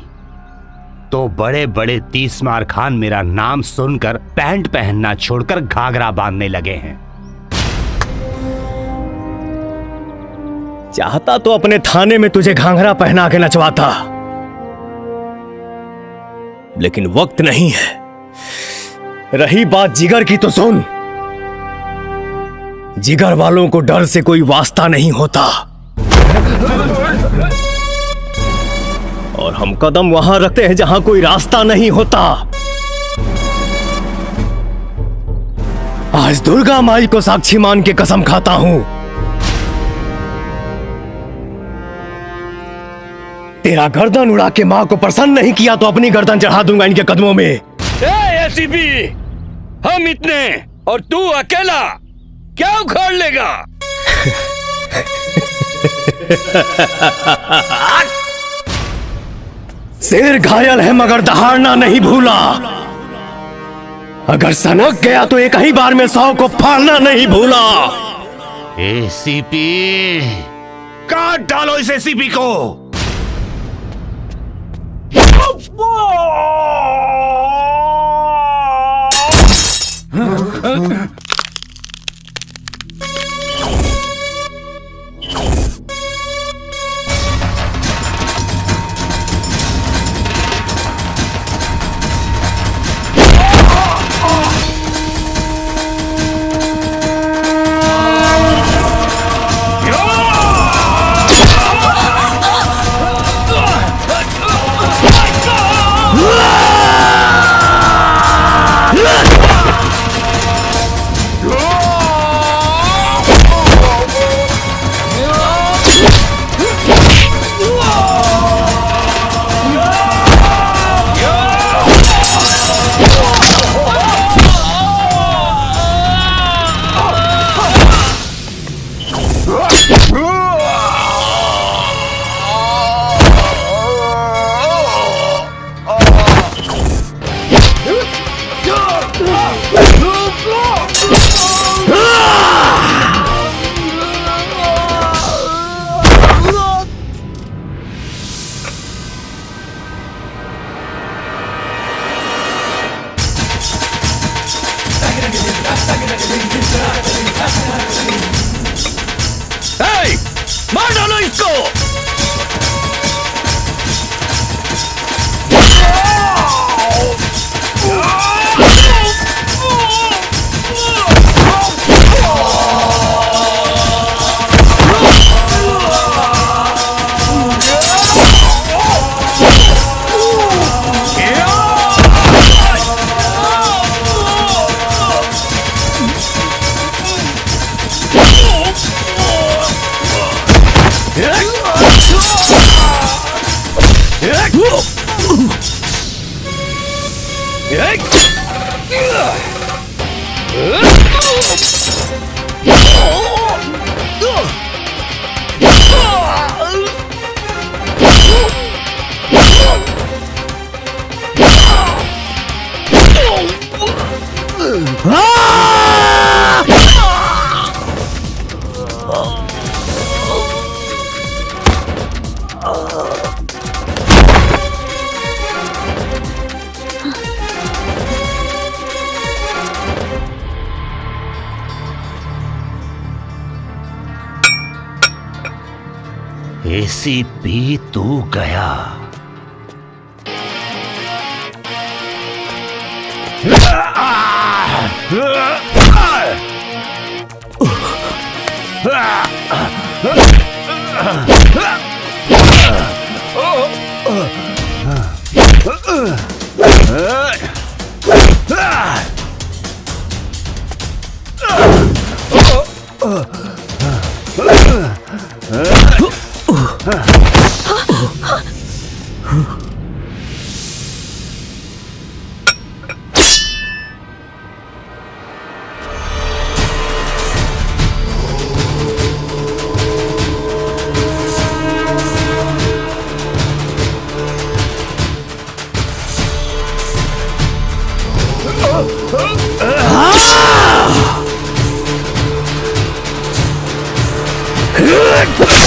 Speaker 1: तो बड़े बड़े तीसमार खान मेरा नाम सुनकर पैंट पहनना छोड़कर घाघरा बांधने लगे हैं।
Speaker 3: चाहता तो अपने थाने में तुझे घाघरा पहना के नचवाता, लेकिन वक्त नहीं है। रही बात जिगर की तो सुन, जिगर वालों को डर से कोई वास्ता नहीं होता। और हम कदम वहां रखते हैं जहां कोई रास्ता नहीं होता। आज दुर्गा माई को साक्षी मान के कसम खाता हूं, तेरा गर्दन उड़ा के मां को प्रसन्न नहीं किया तो अपनी गर्दन चढ़ा दूंगा इनके कदमों में।
Speaker 4: एसीपी, हम इतने और तू अकेला क्या उखाड़ लेगा?
Speaker 3: शेर घायल है मगर दहाड़ना नहीं भूला। अगर सनक गया तो एक ही बार में 100 को फाड़ना नहीं भूला।
Speaker 1: एसीपी, काट डालो इस एसीपी को।
Speaker 4: मार डालो इसको।
Speaker 20: Yeah!
Speaker 1: एसीपी तू गया।
Speaker 3: Ah!